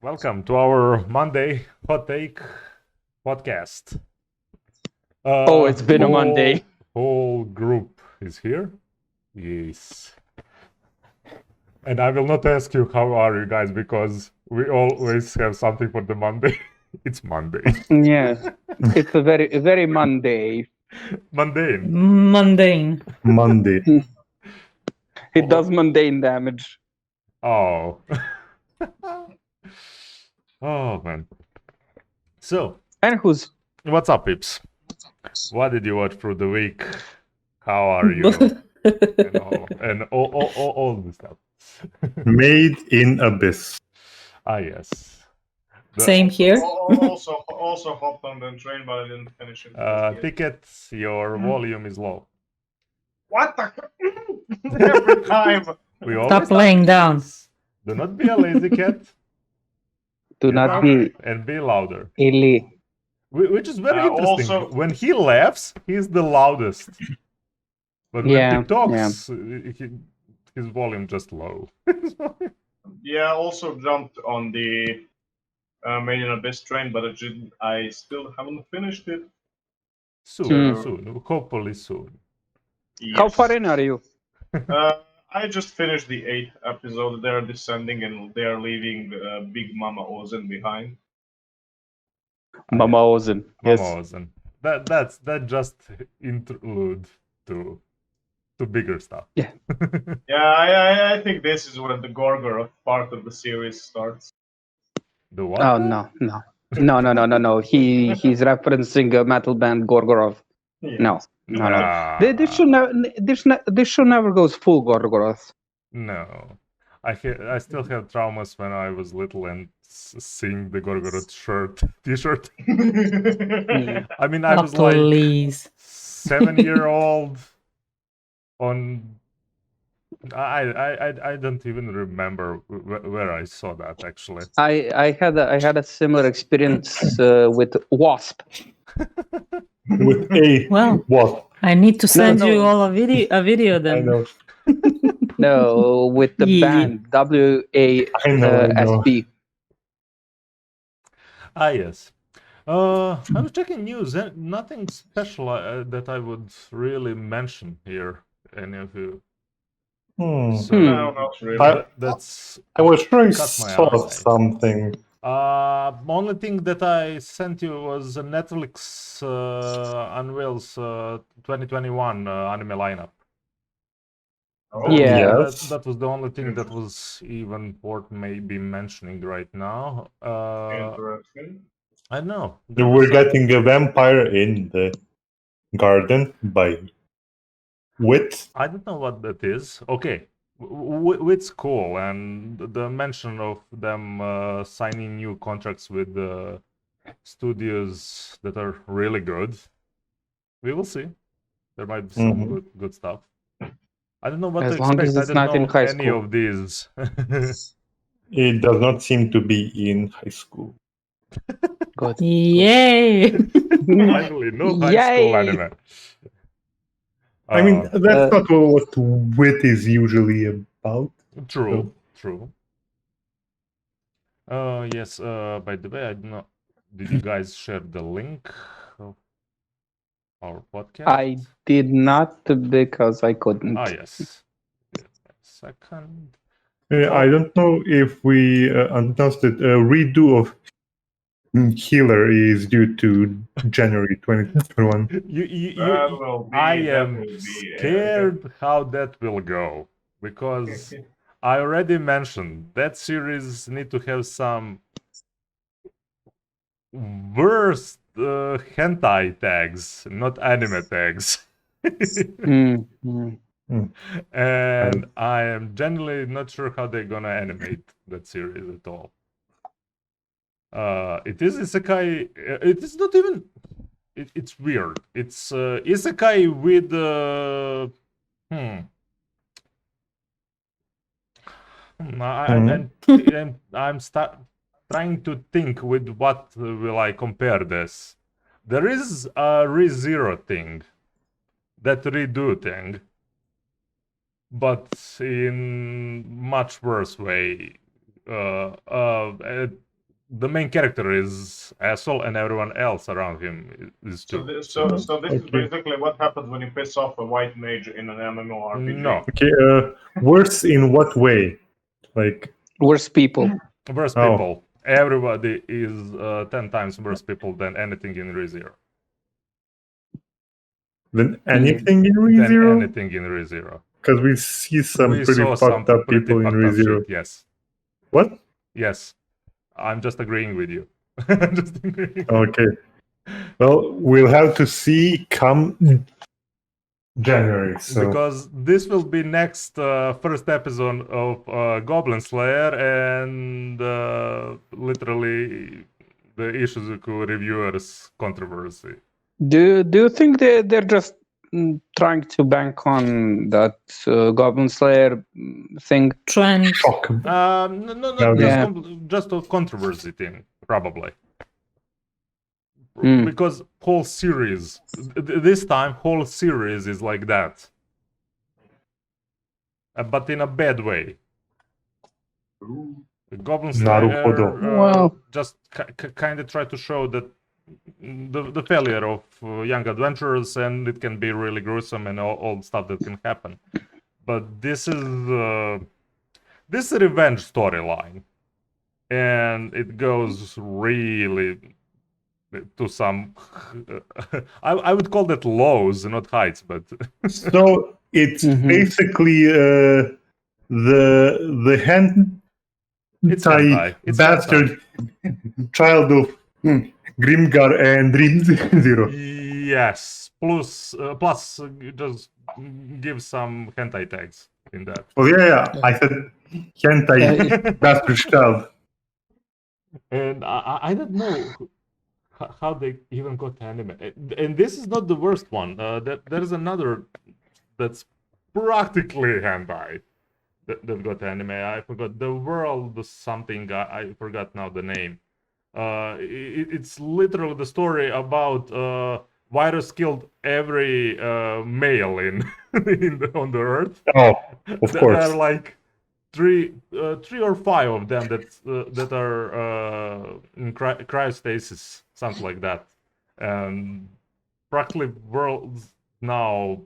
Welcome to our Monday Hot Take podcast. It's been a Monday. Whole group is here. Yes. And I will not ask you how are you guys because we always have something for the Monday. It's Monday. Yeah, it's a very Monday. Mundane. Mundane. Monday. It does mundane damage. Oh. Oh man. So, And who's what's up, Pips? What did you watch through the week? How are you? and all this stuff. Made in Abyss. Ah, yes. Same here. Also hopped on the train, but I didn't finish it. Tickets, your volume is low. What the? Every time. We always Stop laying down. this. Do not be a lazy cat. do not be And be louder. illy. Which is very interesting. Also- When he laughs, he's the loudest. But when Yeah, he talks, his volume just low. Yeah, also jumped on the Made in Abyss train, but I still haven't finished it. Soon. Hopefully soon. How Yes. far in are you? I just finished the 8th episode. They're descending and they're leaving Big Mama Ozen behind. Mama Ozen. Yes. Amazon. That's just interlude to bigger stuff. Yeah. Yeah, I think this is where the Gorgoroth part of the series starts. The what? Oh no. He's referencing a metal band Gorgoroth. Yeah. No. Nah. This show never goes full Gorgoroth. No. I still have traumas when I was little and seeing the Gorgoroth t-shirt. I mean, I was like Please. 7-year-old on. I don't even remember where I saw that actually. I had a similar experience with Wasp. With a Well, what? I need to send no. you all a video I then. know. No, with the Yeah. band WASP. Ah, yes. I was checking news and nothing special that I would really mention here. Any of you? So No, not really. that's I was sure I Cut my saw eyesight. something. only thing that I sent you was Netflix unveils 2021 anime lineup. Oh, Yeah. Yes. That was the only thing that was even worth maybe mentioning right now. Interesting. I don't know. We're getting a vampire in the garden by Wit. I don't know what that is. Okay, it's cool, and the mention of them signing new contracts with studios that are really good. We will see. There might be some good stuff. I don't know what As to long expect. as I it's don't not know in high any school. of these. It does not seem to be in high school. Good. Yay! Finally, no high school Yay! anime. I mean, that's Uh, not what Wit is usually about. True. Yes. By the way, I don't know. Did you guys share the link of our podcast? I did not because I couldn't. Ah, yes. Give me a second. I don't know if we announced that a redo of Healer is due to January 2021. That will be, I that am will be, scared how that will go because I already mentioned that series need to have some worse hentai tags, not anime tags. Mm, mm. And I am genuinely not sure how they're gonna animate that series at all. It is isekai. It is not even. It's weird. It's isekai with. I'm trying to think with what will I compare this. There is a ReZero thing, that redo thing, but in much worse way. the main character is asshole, and everyone else around him is So, too. this is Okay. basically what happens when you piss off a white mage in an MMORPG. No, Okay. Worse in what way? Like, Worse people. worse Oh. people. Everybody is 10 times worse people than anything in ReZero. than anything in Than ReZero? anything in ReZero. Because we see some We pretty saw fucked some up pretty people in fucked up ReZero. shit, yes. What? Yes. I'm just agreeing with you. I'm just agreeing. Okay. Well, we'll have to see come January. So Because this will be next first episode of Goblin Slayer, and literally the Ishizuku reviewers controversy. Do you think they're just trying to bank on that Goblin Slayer thing? Trend. shock. No, Yeah. just a controversy thing, probably. Hmm. Because whole series, this time, whole series is like that. But in a bad way. The Goblin Slayer Naruhodo. Well- just kind of try to show that the failure of young adventurers, and it can be really gruesome and all the stuff that can happen. But this is a revenge storyline, and it goes really to some I would call that lows, not heights, but So it's Mhm. basically the It's hentai hentai. It's bastard child of Grimgar and Dream Zero. yes, plus just give some hentai tags in that. Oh yeah. I said hentai bastard child. And I don't know how they even got anime. And this is not the worst one. There's another that's practically hentai that got anime. I forgot the world something. I forgot now the name. It's literally the story about virus killed every male on the earth. Oh, of There course. are like three or five of them that are in cryostasis, something like that, and practically world's now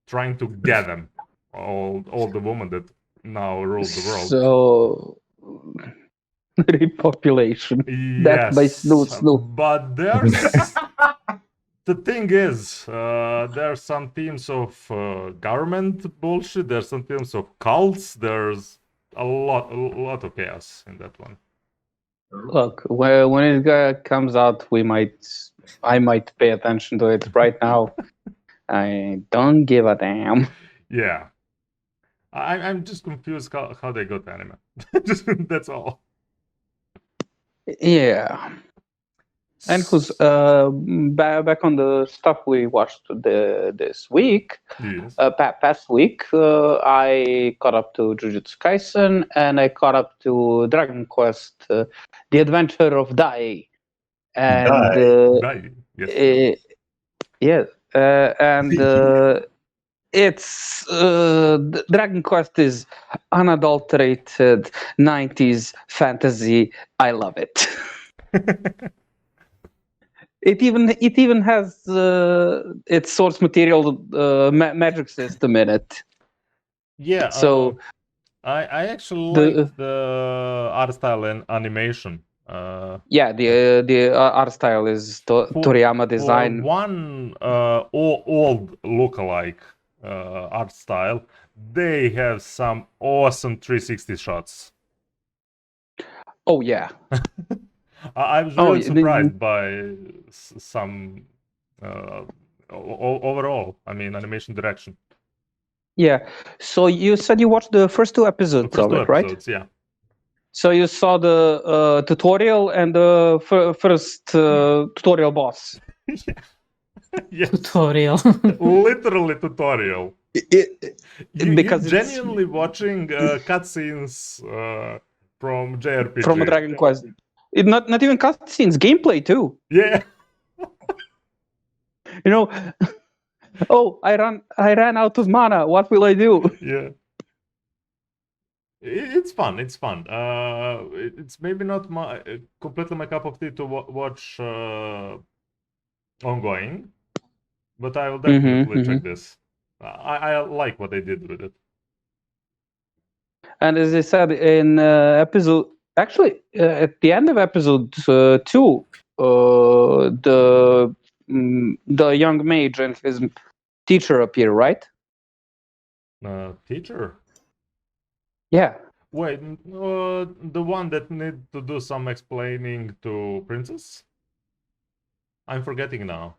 trying to get them, all the women that now rule the world. So repopulation. Death by Snoop. But there's the thing is, there are some themes of government bullshit. There's some themes of cults. There's a lot of chaos in that one. Look, when it comes out, I might pay attention to it. Right now, I don't give a damn. Yeah, I'm just confused how they got anime. That's all. Yeah. And who's back on the stuff we watched this week? Yes. Past week, I caught up to Jujutsu Kaisen, and I caught up to Dragon Quest: The Adventure of Dai. And Yes. yeah, and it's Dragon Quest is unadulterated 90s fantasy. I love it. It even has its source material magic system in it. Yeah. So I actually the- like the art style and animation. yeah, the art style is Toriyama design. For one old lookalike art style, they have some awesome 360 shots. Oh yeah. I was really surprised by some overall, I mean, animation direction. Yeah. So you said you watched the first two episodes The first of two it, right? episodes, yeah. So you saw the tutorial and the first tutorial boss. Yes. Tutorial. Literally tutorial. Because you're it's- genuinely watching cutscenes from JRPG. From a Dragon Quest. Not even cutscenes, gameplay too. Yeah. You know, oh, I ran out of mana. What will I do? Yeah. It's fun. It's fun. It's maybe not completely my cup of tea to watch ongoing, but I will definitely check this. I like what they did with it. And as I said in episode, actually at the end of episode 2, the young mage and his teacher appear, right? Teacher? Yeah. Wait, the one that need to do some explaining to Princess? I'm forgetting now.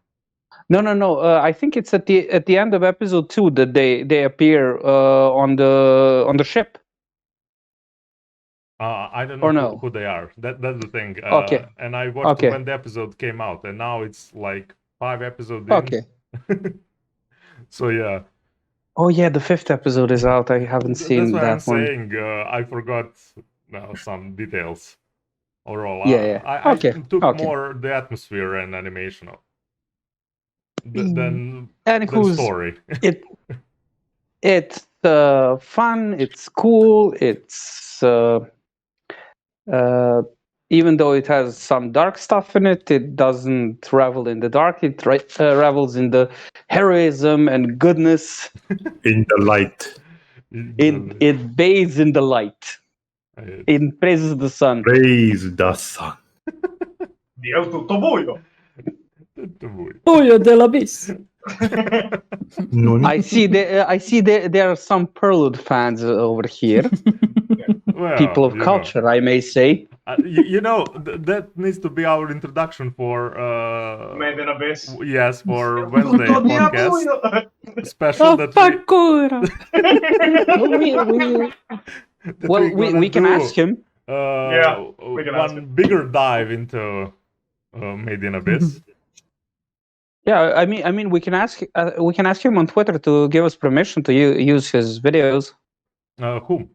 No. I think it's at the end of episode 2 that they appear on the ship. I don't know Or no? who they are. That's the thing. Okay. And I watched Okay. when the episode came out, and now it's like 5 episodes in. Okay. So yeah. Oh yeah, the 5th episode is out. I haven't seen That's what that I'm one. saying. I forgot some details. Overall, Yeah. I Okay. took Okay. more the atmosphere and animation than And who's story. It's fun. It's cool. It's even though it has some dark stuff in it, it doesn't revel in the dark. It revels in the heroism and goodness. In the light. It bathes in the light. It praises the sun. Praise the sun. Di è tutto buio. Buio dell'abyss. Non I see there are some Perlud fans over here. Well, People of culture, I may say. That needs to be our introduction for Made in Abyss. yes, for Wednesday Tutto di podcast buio. special Oh, that pancura. We can ask him. Yeah, we can ask one him. bigger dive into Made in Abyss. Yeah, I mean, we can ask him on Twitter to give us permission to use his videos. Whom?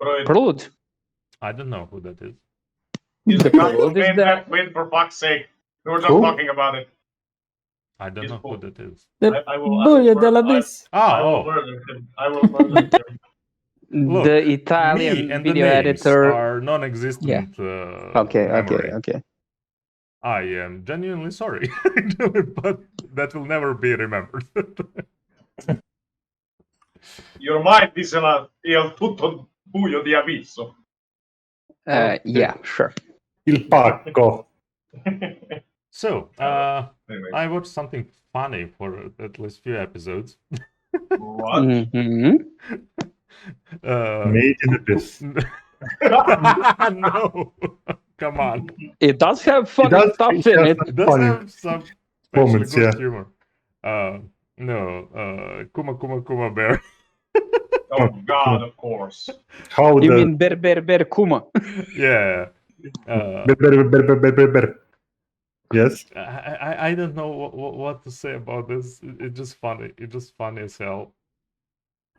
Perlud. I don't know who that is. The Perlud is the Wait, for fuck's sake. We were just Who? talking about it. I don't He's know who cool. that is. I will Buio murder- dell'abyss. I will Oh, murder him. I will murder him. Look, the me Italian and the video names editor. are non-existent. Okay. memory. I am genuinely sorry, but that will never be remembered. Your mind is il tutto buio di abisso. Yeah, sure. il pacco. So, Anyway, I watched something funny for at least few episodes. what? Mhm. Made in Abyss. No, come on. It does have funny does stuff have in it. It does Funny have some moments, good yeah. humor. No, Kuma Bear. Oh God, of course. How You the mean Ber Kuma? Yeah. ber. Yes. I don't know what to say about this. It's just funny. It's just funny as hell.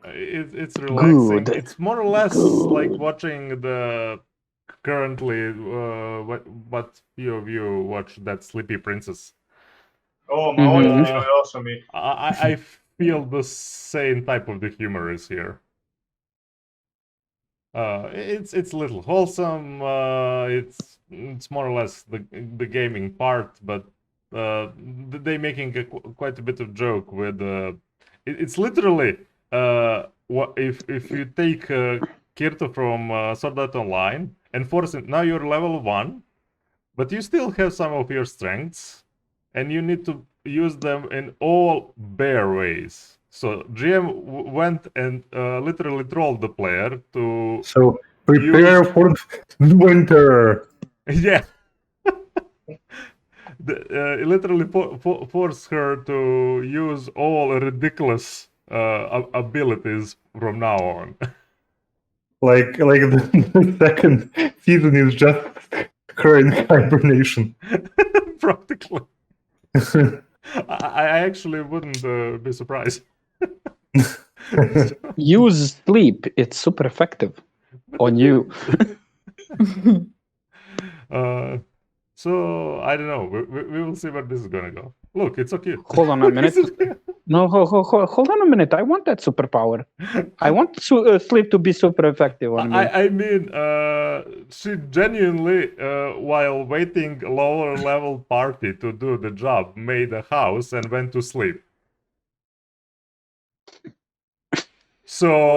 It's relaxing. Good. It's more or less like watching the currently what few of you watch that Sleepy Princess. Oh, my Mhm. God, also me. I feel the same type of the humor is here. It's a little wholesome. It's more or less the gaming part, but they making quite a bit of joke with. It's literally what if you take Kirito from Sword Art Online and force it. Now you're level 1, but you still have some of your strengths, and you need to use them in all bear ways. So GM went and literally trolled the player to So prepare for winter. yeah. Literally force her to use all ridiculous abilities from now on. Like the second season is just her in hibernation. Practically. I actually wouldn't be surprised. Use sleep. It's super effective on you. So I don't know. We will see where this is gonna go. Look, it's so cute. Hold on a minute. No, hold on a minute. I want that superpower. I want sleep to be super effective on me. I mean, she genuinely, while waiting lower level party to do the job, made a house and went to sleep. So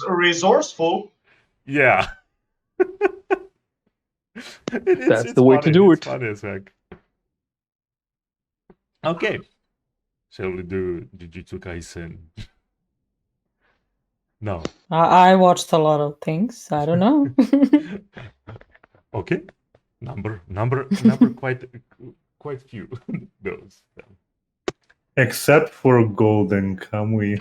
Resourceful. yeah. That's the way to do It's it. funny as heck. Okay. Shall we do Jujutsu Kaisen? No. I watched a lot of things. I don't know. Okay. Number quite few those. Except for Golden Kamuy.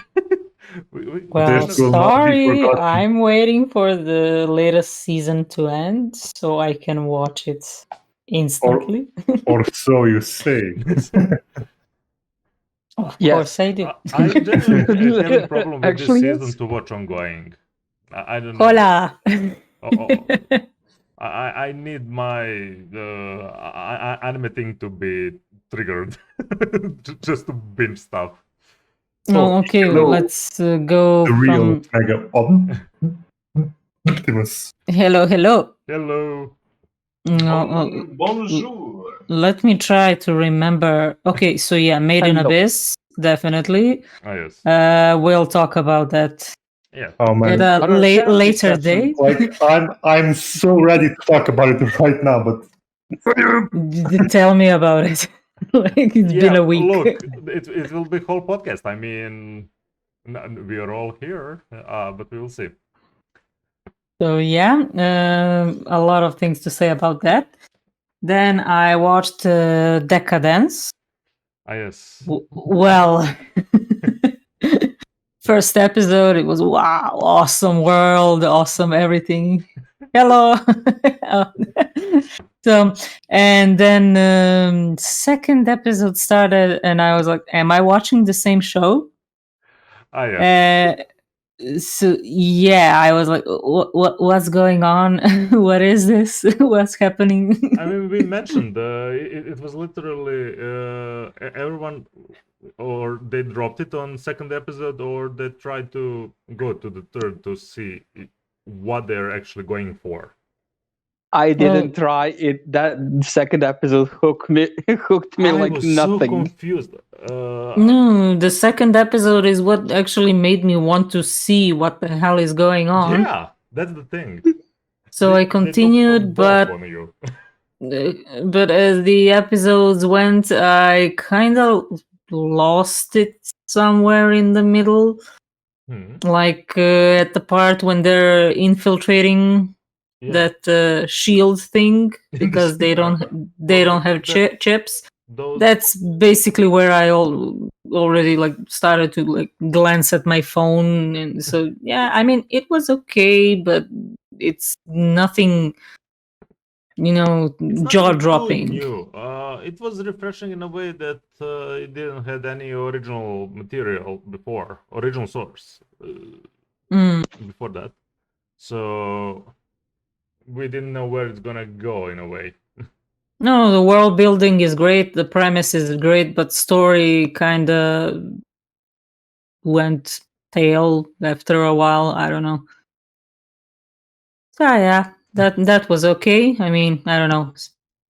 Well, This will not be sorry, forgotten. I'm waiting for the latest season to end so I can watch it instantly. Or so you say. Of Yes. course I do. I genuinely have a problem with Actually, this season yes. to watch ongoing. I don't know. Hola! I need my anime thing to be triggered just to binge stuff. Oh, okay, hello. let's go The real from... Mega Optimus. Hello. Hello. No, Bonjour. let me try to remember. Okay, so yeah, Made in Hello. Abyss, definitely. Ah, yes. We'll talk about that Yeah. Oh man. at a Understand later discussion. date. Like I'm so ready to talk about it right now, but Tell me about it. Like it's been a week. Look, it will be whole podcast. I mean, we are all here, but we will see. So yeah, a lot of things to say about that. Then I watched Decadence. Ah, yes. Well, first episode, it was wow, awesome world, awesome everything. Hello. So, and then second episode started, and I was like, "Am I watching the same show?" Ah, yes. So yeah, I was like, what's going on? What is this? What's happening? I mean, we mentioned it was literally everyone, or they dropped it on second episode, or they tried to go to the third to see what they're actually going for. I didn't try it. That second episode hooked me I like was so nothing. confused. No, the second episode is what actually made me want to see what the hell is going on. Yeah, that's the thing. So I continued, but on you. but as the episodes went, I kind of lost it somewhere in the middle. Like at the part when they're infiltrating that shield thing because they don't have chips. That's basically where I already like started to like glance at my phone, and so yeah, I mean it was okay, but it's nothing, jaw dropping. New. It was refreshing in a way that it didn't have any original material before, original source before that. So we didn't know where it's gonna go in a way. No, the world building is great, the premise is great, but story kind of went tail after a while. I don't know. So yeah, that was okay. I mean, I don't know,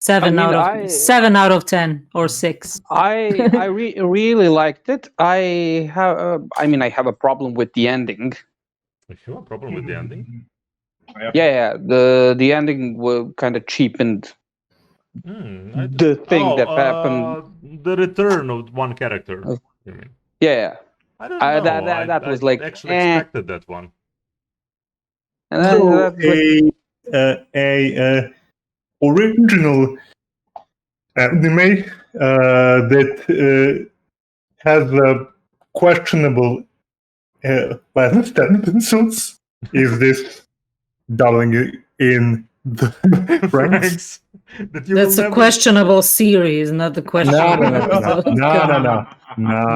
7 out of 10 or 6. I really liked it. I have a problem with the ending. You have a problem with the ending? Yeah, the ending kind of cheapened the thing that happened. The return of one character. You mean? Yeah. I don't know. That was like actually expected that one. And so a original anime that has a questionable last 10 episodes. Is this doubling in the ranks? That's a questionable series, not the questionable episode. No.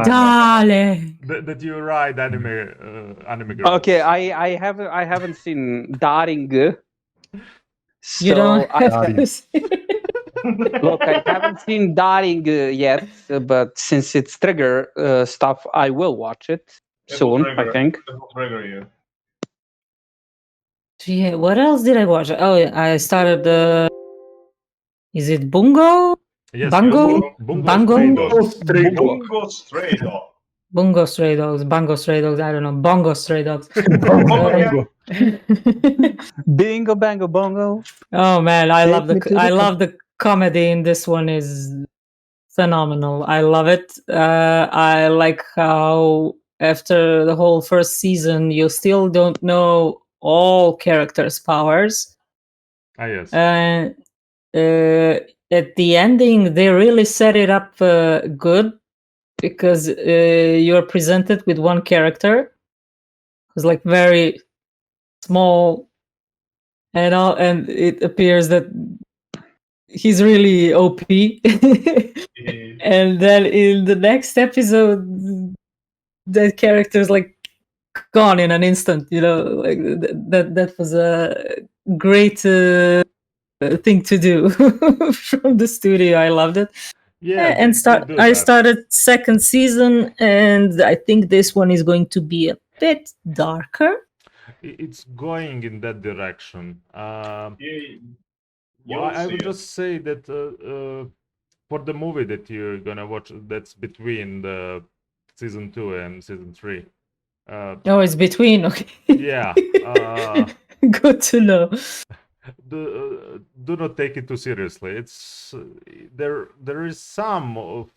Darling. That you ride anime girls. Okay, I haven't seen Daring. So You don't have to see. Look, I haven't seen Dying yet, but since it's Trigger stuff, I will watch it soon, I think. It will trigger you. Yeah, what else did I watch? Oh, yeah, I started. Is it Bungo? Yes, Bungo? Bungo Stray Dogs. Bungo Stray Dog. Bungo Stray Dogs, Bungo Stray Dogs. I don't know. Bongo Stray Dogs. Bongo. Bingo, bango, bongo. Oh man, I love Take me to the I love the comedy in this one is phenomenal. I love it. I like how after the whole first season, you still don't know all characters' powers. Yes. And at the ending, they really set it up good because you're presented with one character who's like very small, and it appears that he's really OP. And then in the next episode, that character's like gone in an instant. Like that was a great thing to do from the studio. I loved it. Yeah, And I that. started second season, and I think this one is going to be a bit darker. It's going in that direction. You'll I see would it. just say that for the movie that you're gonna watch, that's between the season 2 and season 3. Oh, it's between. Okay. Yeah. Good to know. Do not take it too seriously. It's there is some of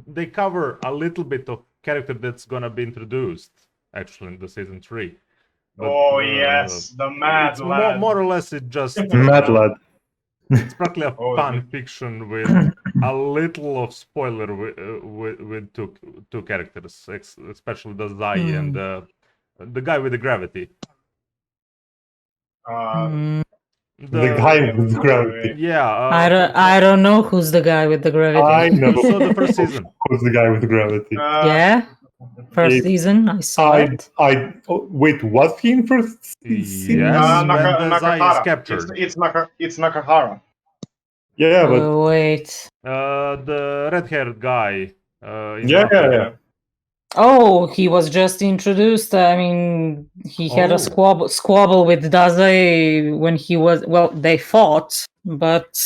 they cover a little bit of character that's gonna be introduced actually in the season 3. But, Yes, the Mad it's Lad. more or less it just Mad Lad. it's practically a Oh, fan yeah. fiction with a little of spoiler with two characters, especially the Zai and the guy with the gravity. The guy with gravity. Yeah. I don't know who's the guy with the gravity. I know. You saw the first season. Who's the guy with gravity? Yeah, first It- season I saw it. Wait, was he in first season? Yes, when the Zai is Nakahara. captured. It's Nakahara. Yeah, but Wait. The red-haired guy. yeah. Oh, he was just introduced. I mean, he had a Oh. squabble with Daze when he was. Well, they fought, but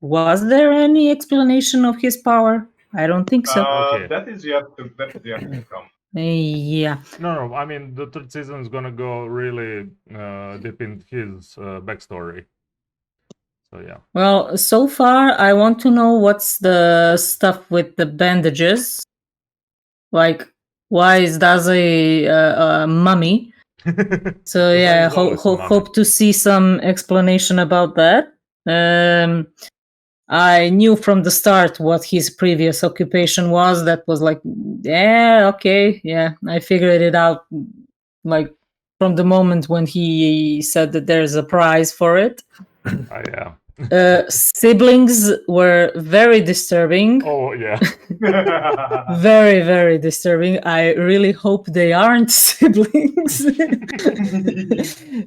was there any explanation of his power? I don't think so. Okay. That is yet to come. Yeah. No. I mean, the third season is gonna go really deep in his backstory. So yeah. Well, so far, I want to know what's the stuff with the bandages. Like, why is Daze a mummy? So yeah, Daze is always a mummy. hope to see some explanation about that. I knew from the start what his previous occupation was. That was like, yeah, okay, yeah. I figured it out, like from the moment when he said that there's a prize for it. Yeah. Siblings were very disturbing. Oh yeah. Very, very disturbing. I really hope they aren't siblings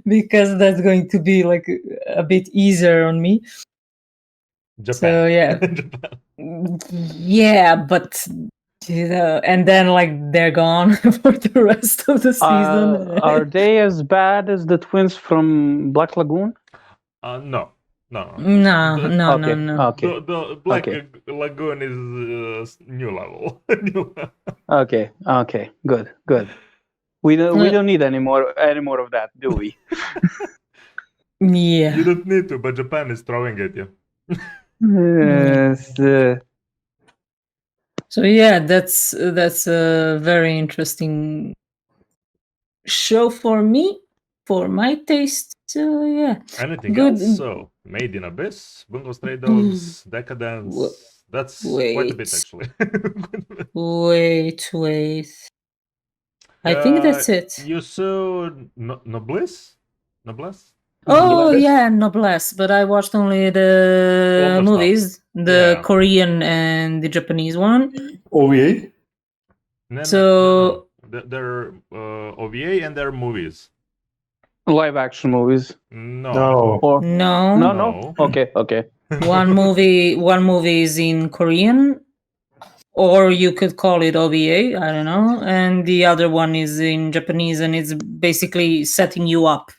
because that's going to be like a bit easier on me. Japan. So yeah, Japan. yeah, but and then like they're gone for the rest of the season. Are they as bad as the twins from Black Lagoon? No. No. Okay. The Black Okay. Lagoon is new level. Okay. Good. We don't need any more of that, do we? Yeah. You don't need to, but Japan is throwing at you. Yes. So yeah, that's a very interesting show for me, for my taste. So yeah. Anything Good. else? So, Made in Abyss, Bungo Stray Dogs, Decadence. That's quite a bit actually. Wait. I think that's it. You saw Noblesse? Oh yeah, Noblesse, but I watched only the Older movies, the Yeah. Korean and the Japanese one. OVA? No. So They're OVA and they're movies. Live action movies. No. Or No. no. Okay. One movie is in Korean, or you could call it OVA, I don't know, and the other one is in Japanese, and it's basically setting you up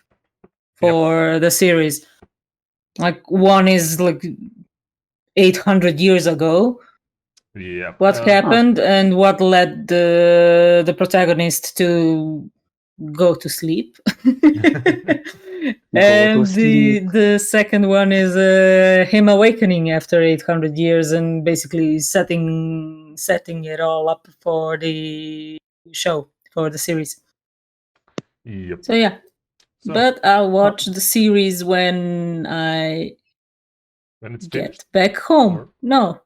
for the series. Like one is like 800 years ago, Yep. what happened and what led the protagonist to go to sleep. And the second one is him awakening after 800 years and basically setting it all up for the show, for the series. Yep. So yeah. So, But I'll watch the series when it's get finished? back home. Or- No.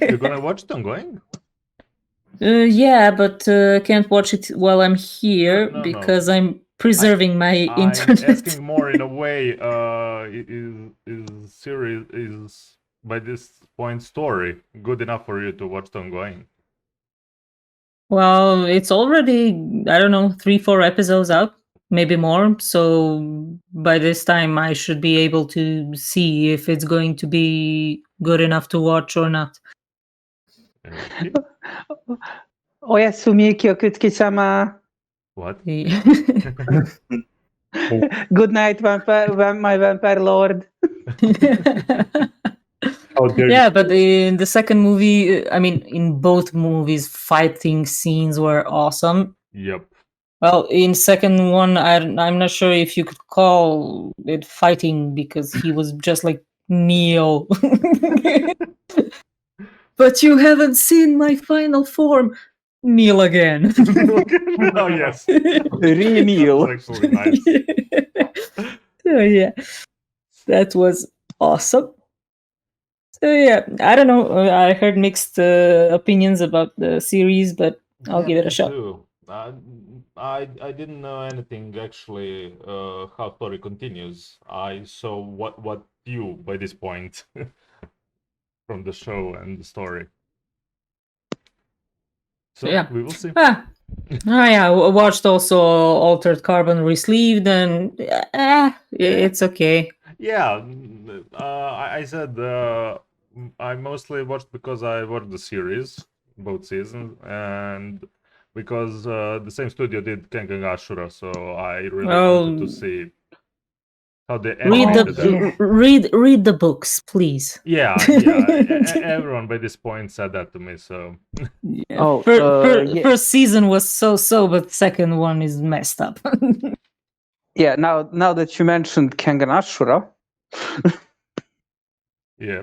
You're gonna watch it ongoing? Yeah, but can't watch it while I'm here No. because I'm preserving my I'm internet. asking more in a way. Is series is by this point story good enough for you to watch it ongoing? Well, it's already, I don't know, 3-4 episodes out, maybe more. So by this time, I should be able to see if it's going to be good enough to watch or not. Oyasumi Kyokutsukisama. What? Good night, my vampire lord. Yeah, but in the second movie, I mean, in both movies, fighting scenes were awesome. Yep. Well, in second one, I'm not sure if you could call it fighting because he was just like Neo. But you haven't seen my final form. Kneel again. Oh yes. Re-kneel. That's actually nice. So yeah, that was awesome. So yeah, I don't know. I heard mixed opinions about the series, but I'll give it a shot. Too. I didn't know anything actually how story continues. I saw what you by this point from the show and the story. So Yeah. we will see. Yeah, I watched also Altered Carbon Resleeved, and it's okay. Yeah, I said I mostly watched because I watched the series, both seasons, and because the same studio did Kengan Ashura, so I really wanted to see how they animated that. Read the books, please. Yeah. Everyone by this point said that to me, so Yeah. First season was so, but second one is messed up. Yeah, now that you mentioned Kengan Ashura, yeah.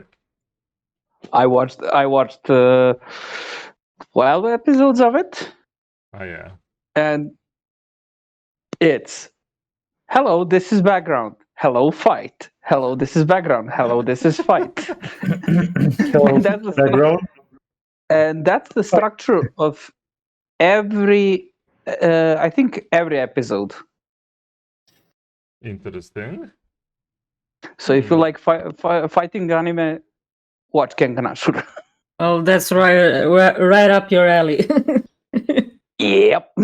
I watched 12 episodes of it, Oh yeah. and it's hello, this is background. Hello, fight. Hello, this is background. Hello, this is fight. That's the Background. And that's the structure of every, I think every episode. Interesting. So if you like fighting anime, watch Kengan Ashura. Oh, that's right up your alley. Yep.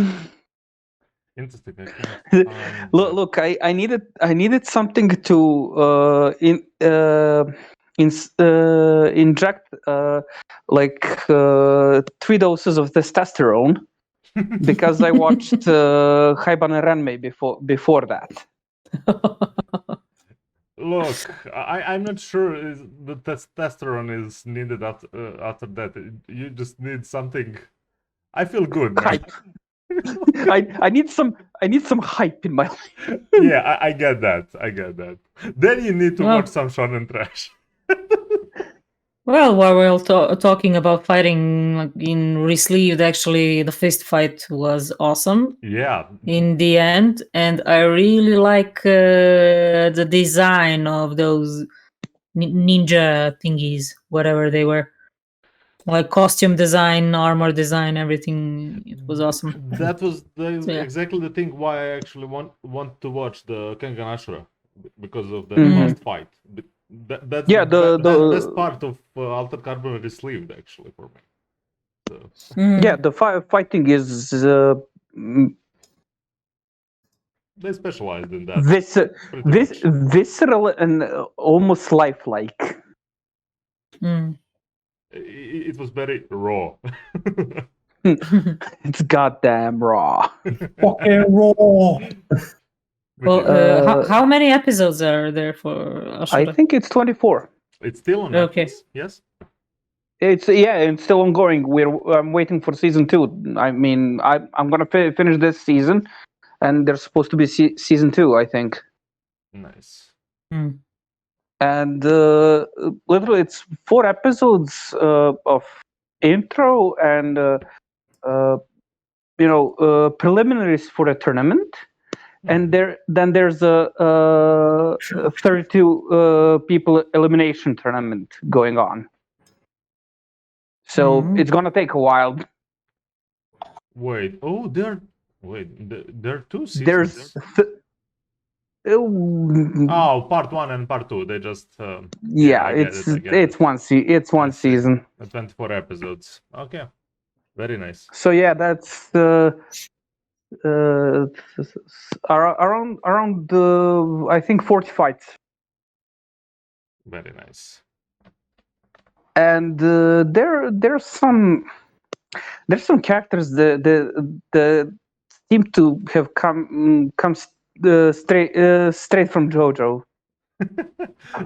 Interesting. Look, I needed something to inject like 3 doses of testosterone because I watched Haibane Renmei before that. Look, I'm not sure the testosterone is needed after that. You just need something. I feel good, man. Hype. I need some hype in my life. Yeah, I get that. Then you need to watch some shonen trash. Well, while we're talking about fighting like, in Resleeved, actually, the fist fight was awesome. Yeah. In the end, and I really like the design of those ninja thingies, whatever they were. Like costume design, armor design, everything. It was awesome. That was exactly the thing why I actually want to watch the Kengan Ashura because of the last fight. That's the best part of Altered Carbon Resleeved actually for me. So. Yeah, the fighting is They specialized in that. Pretty much. Visceral and almost lifelike. It was very raw. It's goddamn raw. Fucking raw. Well, Uh, how many episodes are there for I Ashura? think it's 24. It's still on Okay. Netflix, yes? It's still ongoing. I'm waiting for season 2. I mean, I'm gonna finish this season, and there's supposed to be season 2, I think. Nice. And literally, it's 4 episodes of intro and preliminaries for a tournament, and then there's a 32 people elimination tournament going on. So it's gonna take a while. Wait. Oh, there are 2 seasons. There's Oh, part 1 and part 2. They just yeah, I get it, I get it's it. one I see. season. 24 episodes. Okay. Very nice. So yeah, that's around I think 40 fights. Very nice. And there's some characters that seem to have come straight from JoJo.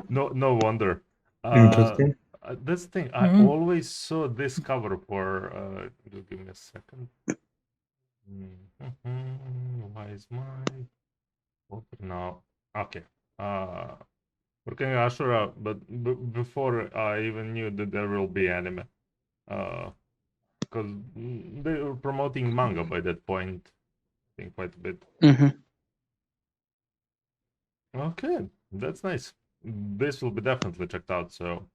No wonder. Interesting. That's the thing. I always saw this cover for. Just give me a second. Why is my open now? Okay. Working Ashura, but before I even knew that there will be anime, because they were promoting manga by that point. I think quite a bit. Okay, that's nice. This will be definitely checked out. So.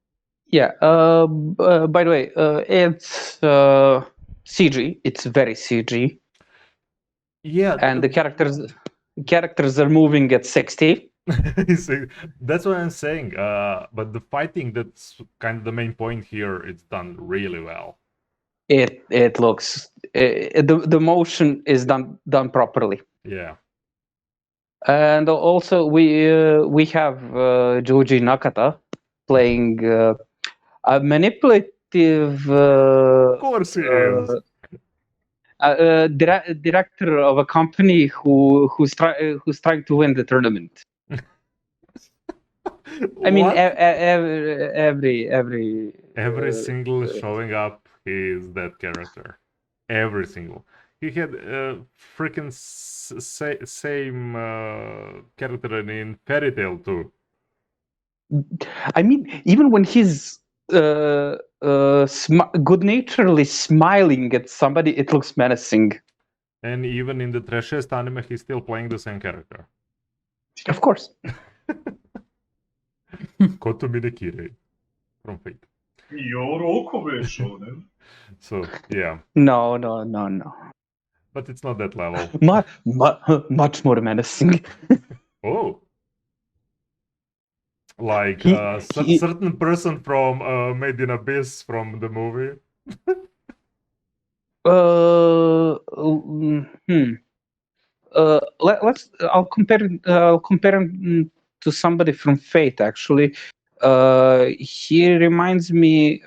Yeah. By the way, it's CG. It's very CG. Yeah. And the characters are moving at 60. That's what I'm saying. But the fighting, that's kind of the main point here. It's done really well. It looks the motion is done properly. Yeah. And also we have Joji Nakata playing a manipulative Of course he is. Director of a company who's trying to win the tournament. I mean, every single showing up, he is that character. Every single. He had freaking same character in Fairy Tail too. I mean, even when he's good-naturedly smiling at somebody, it looks menacing. And even in the trashiest anime, he's still playing the same character. Of course. Koto Minekire from Fate. So, yeah. No. But it's not that level. Much more menacing. Oh. Like certain person from Made in Abyss from the movie. I'll compare him to somebody from Fate. Actually, he reminds me.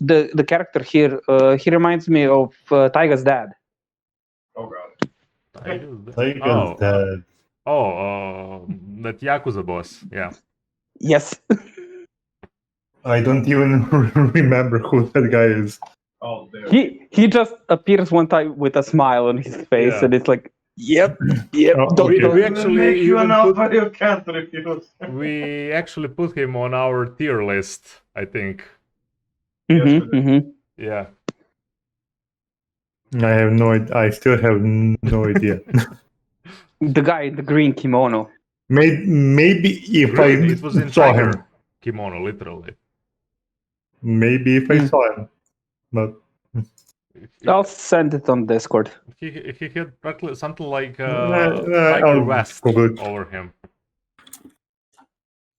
The character here. He reminds me of Taiga's dad. Oh god. Taiga's dad. That Yakuza boss. Yeah. Yes. I don't even remember who that guy is. Oh, there. He just appears one time with a smile on his face, Yeah. and it's like, yep. We Don't actually you even know put, you can't refuse. we actually put him on our tier list, I think. Yeah. I have no idea. I still have no idea. The guy in the green kimono. Maybe if Really, it was I in saw tiger him. kimono, literally. Maybe if I saw him. But I'll send it on Discord. He had practically something like I'll Tiger West Google it. over him.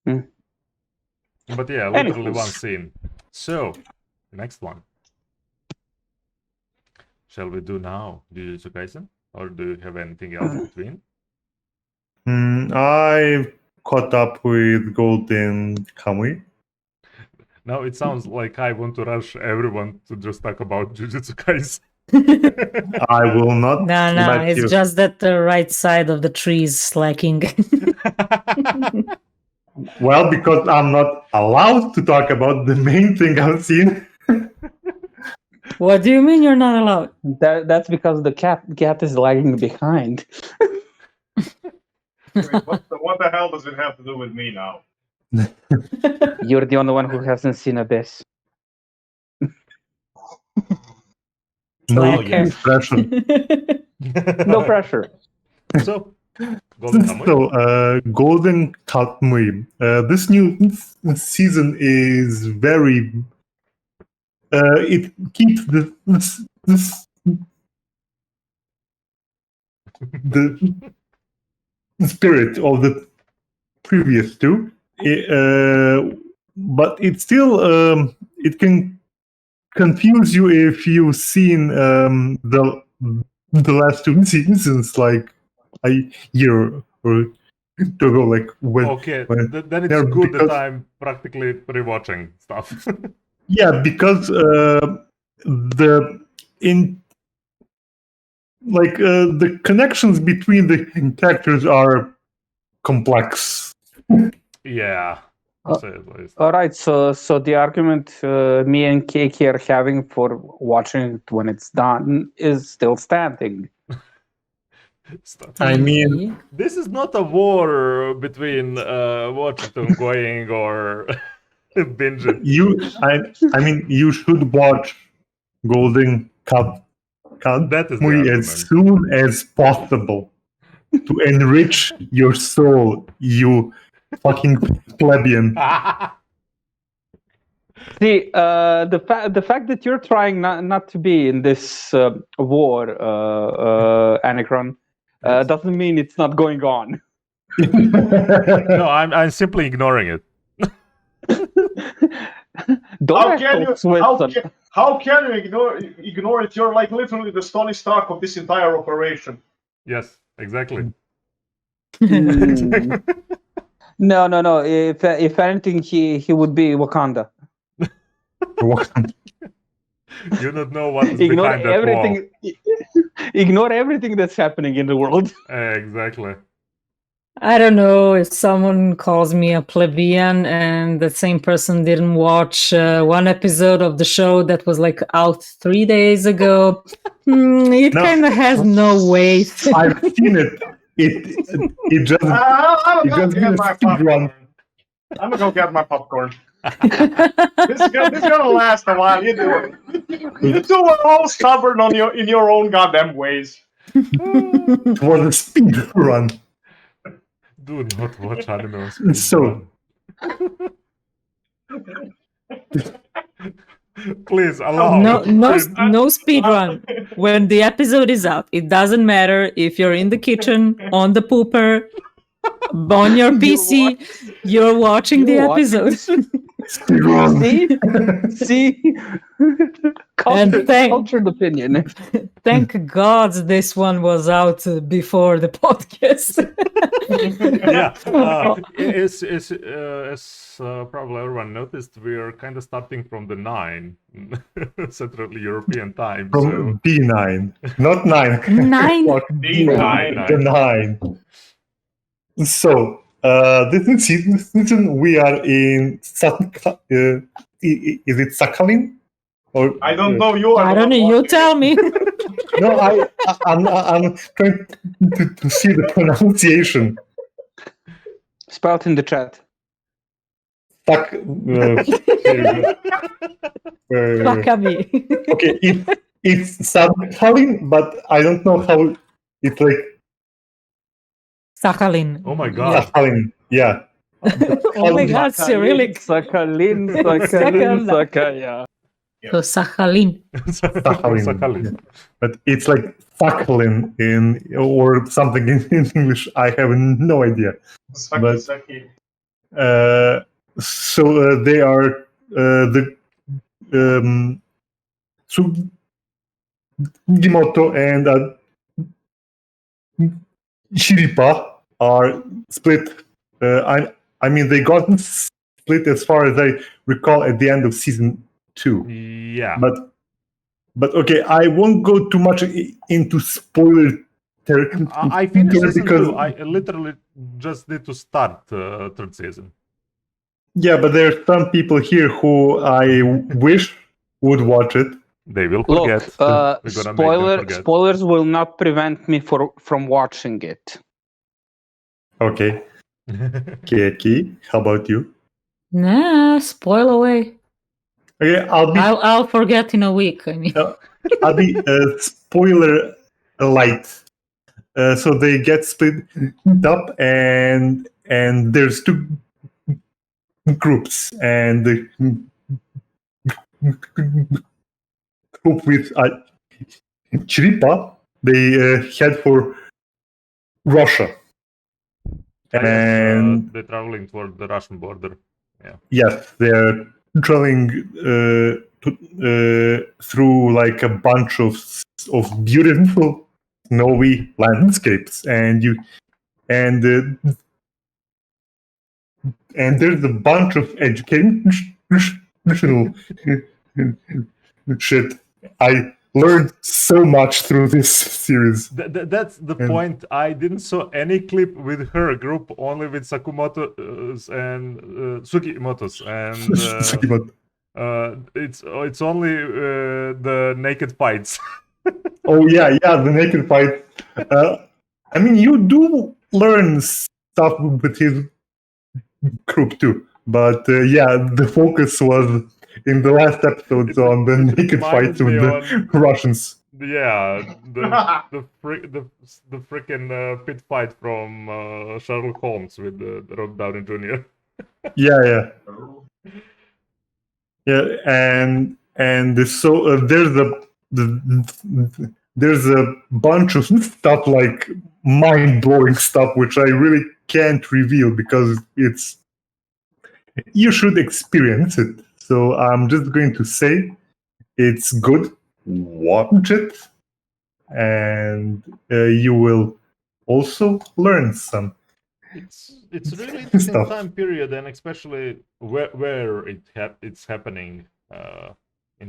Hmm. But yeah, literally Anyways. one scene. So, next one. Shall we do now Jujutsu Kaisen? Or do you have anything else between? I caught up with Golden Kamuy. Now it sounds like I want to rush everyone to just talk about Jujutsu Kaisen. I will not No, let it's you. just that the right side of the tree is slacking. Well, because I'm not allowed to talk about the main thing I've seen. What do you mean you're not allowed? That's because the cat is lagging behind. Wait, what the hell does it have to do with me now? You're the only one who hasn't seen Abyss. No Slacker. pressure. No pressure. So, Golden Kamuy. Golden Kamuy. This new season is very. It keeps the spirit of the previous two, but it still it can confuse you if you've seen the last two seasons like a year or two ago, like when. Okay, when then it's yeah, good because- that I'm practically rewatching stuff. Yeah, because the connections between the characters are complex. Yeah, to say the least. All right, so the argument me and Keiki are having for watching it when it's done is still standing. Stop. I mean, This is not a war between watch it ongoing or binge it. I mean, you should watch Golden Cup That is the movie argument. as soon as possible to enrich your soul, you fucking plebeian. See, the fact that you're trying not to be in this war, Anacron, Yes. doesn't mean it's not going on. No, I'm simply ignoring it. Don't How can you ignore it? You're like literally the Tony Stark of this entire operation. Yes, exactly. No. If anything, he would be Wakanda. You don't know what is Ignore behind that wall. everything. Ignore everything that's happening in the world. Exactly. I don't know if someone calls me a plebeian and the same person didn't watch one episode of the show that was like out 3 days ago. It No. kind of has no weight. I've seen it. It just I'm It gonna just go get been a my speed run. popcorn. I'm gonna go get my popcorn. This is gonna last a while. You do it. You two are all stubborn in your own goddamn ways. it was a speed run. Do not watch anime on speed So- run. Please allow. No speed run. When the episode is out, it doesn't matter if you're in the kitchen, on the pooper, on your PC, you're watching the You're watching episode. Speed run. See, cultured opinion. Thank God this one was out before the podcast. Yeah, as probably everyone noticed, we are kind of starting from the 9 Central European time. So From B9, not 9. 9? Fuck, D9. The 9. So, this season we are in is it Sakhalin? Or I don't know. You are. I the don't know. one You watching tell it. me. No, I'm trying to see the pronunciation. Spell it in the chat. Here you go. Wakabi. Okay, it's Sakhalin, but I don't know how it's like Sakhalin. oh my god. Sakhalin. Yeah. Oh my God, Cyrillic. Sakhalin, yeah. So Sakhalin. Sakhalin. But it's like Sakhalin or something in English. I have no idea. Saki. So they are the Sugimoto and Shiripa are split. I mean, they got split as far as I recall at the end of season 2. Yeah. But okay, I won't go too much into spoiler territory. I finished season because 2. I literally just need to start third season. yeah, but there are some people here who I wish would watch it. They will forget. Look, We're gonna make them forget. spoilers will not prevent me from watching it. Okay, Kiki, how about you? Nah, spoil away. Okay, I'll forget in a week. I mean, I'll be spoiler light. So they get split up, and there's 2 groups, and the group with Chiripa, they head for Russia. And they're traveling toward the Russian border. yes, they're traveling through like a bunch of beautiful snowy landscapes, and there's a bunch of educational shit. I learned so much through this series. That's the point. I didn't saw any clip with her group, only with Sakumoto's and Sugimoto's, and it's only the naked fights. Oh yeah, the naked fight. I mean, you do learn stuff with his group too, but yeah, the focus was in the last episodes on the naked fights with the Russians. Yeah, the freaking pit fight from Sherlock Holmes with Robert Downey Jr. Yeah, and so there's a bunch of stuff, like mind-blowing stuff, which I really can't reveal because you should experience it. So I'm just going to say it's good. Watch it, and you will also learn some. It's really interesting Stuff. time period, and especially where it's happening.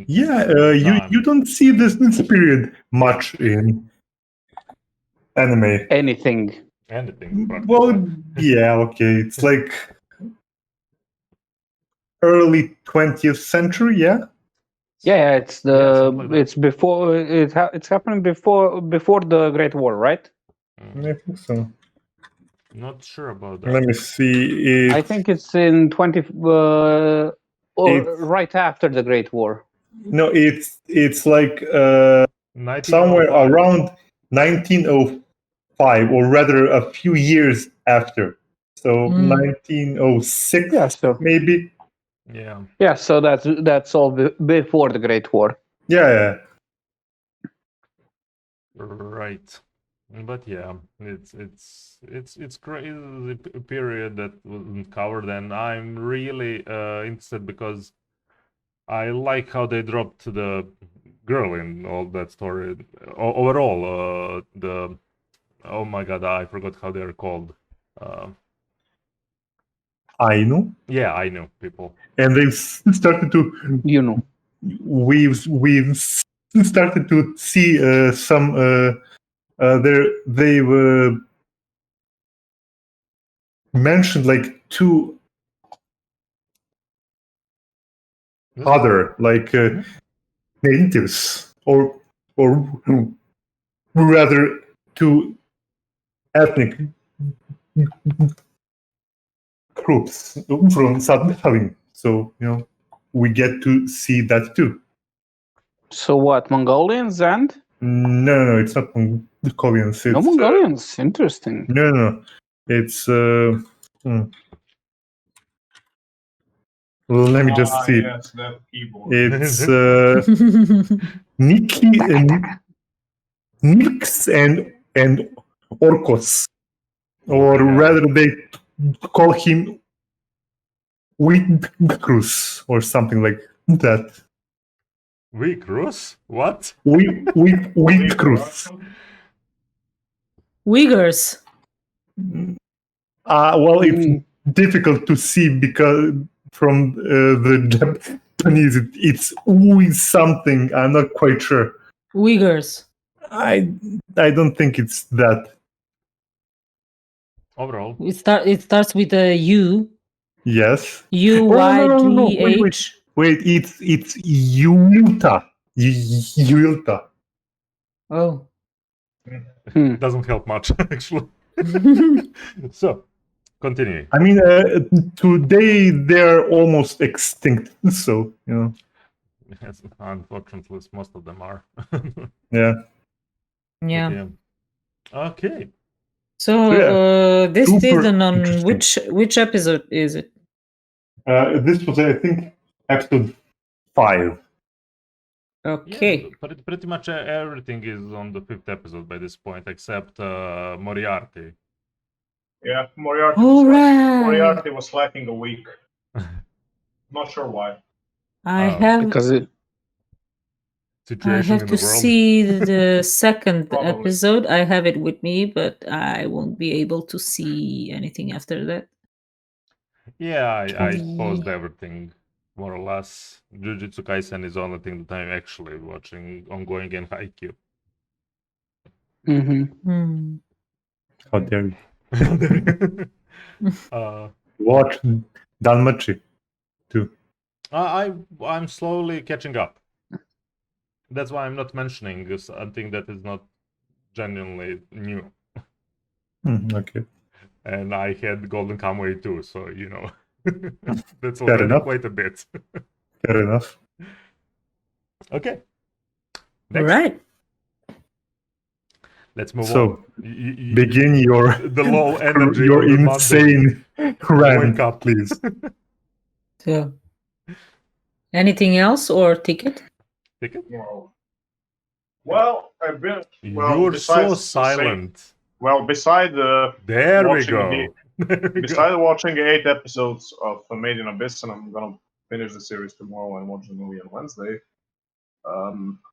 You don't see this period much in anime. Anything. Well, yeah, okay. It's like early 20th century, yeah. Yeah, it's something like that. it's before it's happening before the Great War, right? I think so. Not sure about that. Let me see. I think it's in 20 or right after the Great War. No, it's like 1905. somewhere around 1905, or rather a few years after. So 1906, Yeah, so maybe. yeah, so that's all before the Great War. Yeah. Right. But yeah, it's crazy period that wasn't covered, and I'm really interested because I like how they dropped the girl in all that story. Overall, oh my god, I forgot how they're called. Ainu. Yeah, I know people. And they've started to, we've started to see some. They've mentioned like 2 other natives, or rather 2 ethnic groups from Southern. So we get to see that too. So what, Mongolians and? No, it's not Mongolians. No Mongolians. Interesting. No. It's let me just see. Yes, that keyboard. It's Nix and Orcos, or rather they call him Wheatcruz or something like that. Wheatcruz? What? Wheatcruz. Uyghurs. Well, it's difficult to see because from the Japanese, it's always something. I'm not quite sure. Uyghurs. I don't think it's that. Overall, It starts with a U. Yes. U-Y-G-H. Wait, it's Yulta. Yulta. Oh. doesn't help much actually. So, continuing. I mean, today they're almost extinct. So Yes, unfortunately, most of them are. yeah. Yeah. But, okay. So this super season on interesting. which episode is it? This was, I think, episode 5. Okay. Yeah, pretty much everything is on the 5th episode by this point, except Moriarty. Yeah, Moriarty, All Moriarty was lacking a week. Not sure why. I have Situation in to the world. see the second Probably. episode. I have it with me, but I won't be able to see anything after that. Yeah, I paused everything, more or less. Jujutsu Kaisen is the only thing that I'm actually watching ongoing in Haikyuu. How dare you? uh, Watch Danmachi too. I'm slowly catching up. That's why I'm not mentioning something that is not genuinely new. Okay. And I had Golden Kamuy too, so that's Fair already enough. quite a bit. Fair enough. Okay. All Next. right. Let's move So, on. begin your the low energy. your on the insane rant, Wake up, please. So, anything else or ticket? Ticket? Well, I've been. Well, You're so besides silent. Beside There we watching go. besides watching 8 episodes of Made in Abyss, and I'm gonna finish the series tomorrow and watch the movie on Wednesday.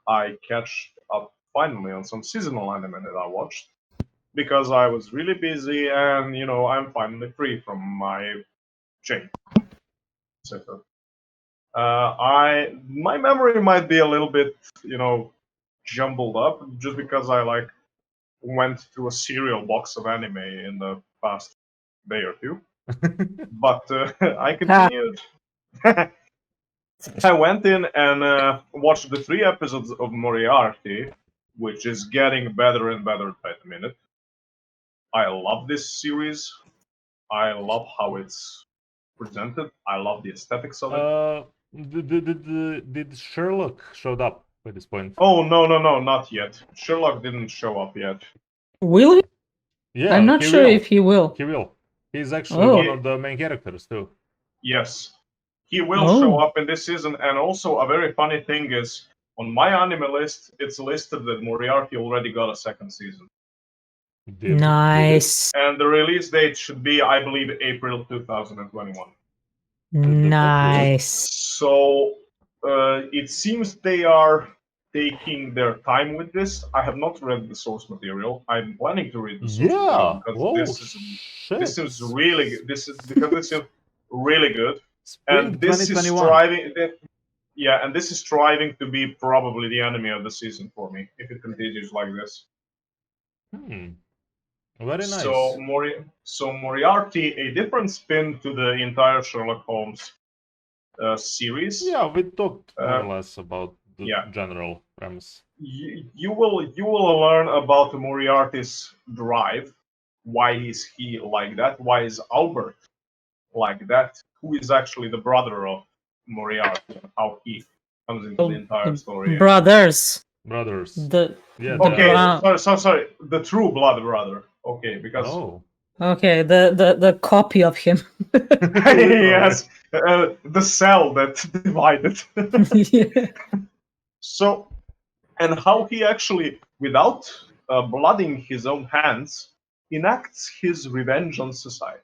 I catch up finally on some seasonal anime that I watched because I was really busy, and I'm finally free from my chain. etc. My memory might be a little bit, jumbled up just because I went through a cereal box of anime in the past day or two. But I continued. I went in and watched the 3 episodes of Moriarty, which is getting better and better by the minute. I love this series. I love how it's presented. I love the aesthetics of it. Did Sherlock showed up by this point? Oh, no, not yet. Sherlock didn't show up yet. Will he? Yeah, I'm not sure if he will. He will. He's actually one of the main characters too. Yes. He will show up in this season, and also a very funny thing is, on my anime list, it's listed that Moriarty already got a 2nd season. Nice. And the release date should be, I believe, April 2021. Nice. So it seems they are taking their time with this. I have not read the source material. I'm planning to read the source material because this is really good. This is really good. Spring And this 2021. is striving. And this is striving to be probably the anime of the season for me if it continues like this. Very nice. So Moriarty, a different spin to the entire Sherlock Holmes series. Yeah, we talked more or less about the general premise. You will learn about Moriarty's drive. Why is he like that? Why is Albert like that? Who is actually the brother of Moriarty? And how he comes into the entire story. Brothers. Okay, sorry. The true blood brother. Okay, because okay, the copy of him. yes, the cell that divided. So, and how he actually, without blooding his own hands, enacts his revenge on society.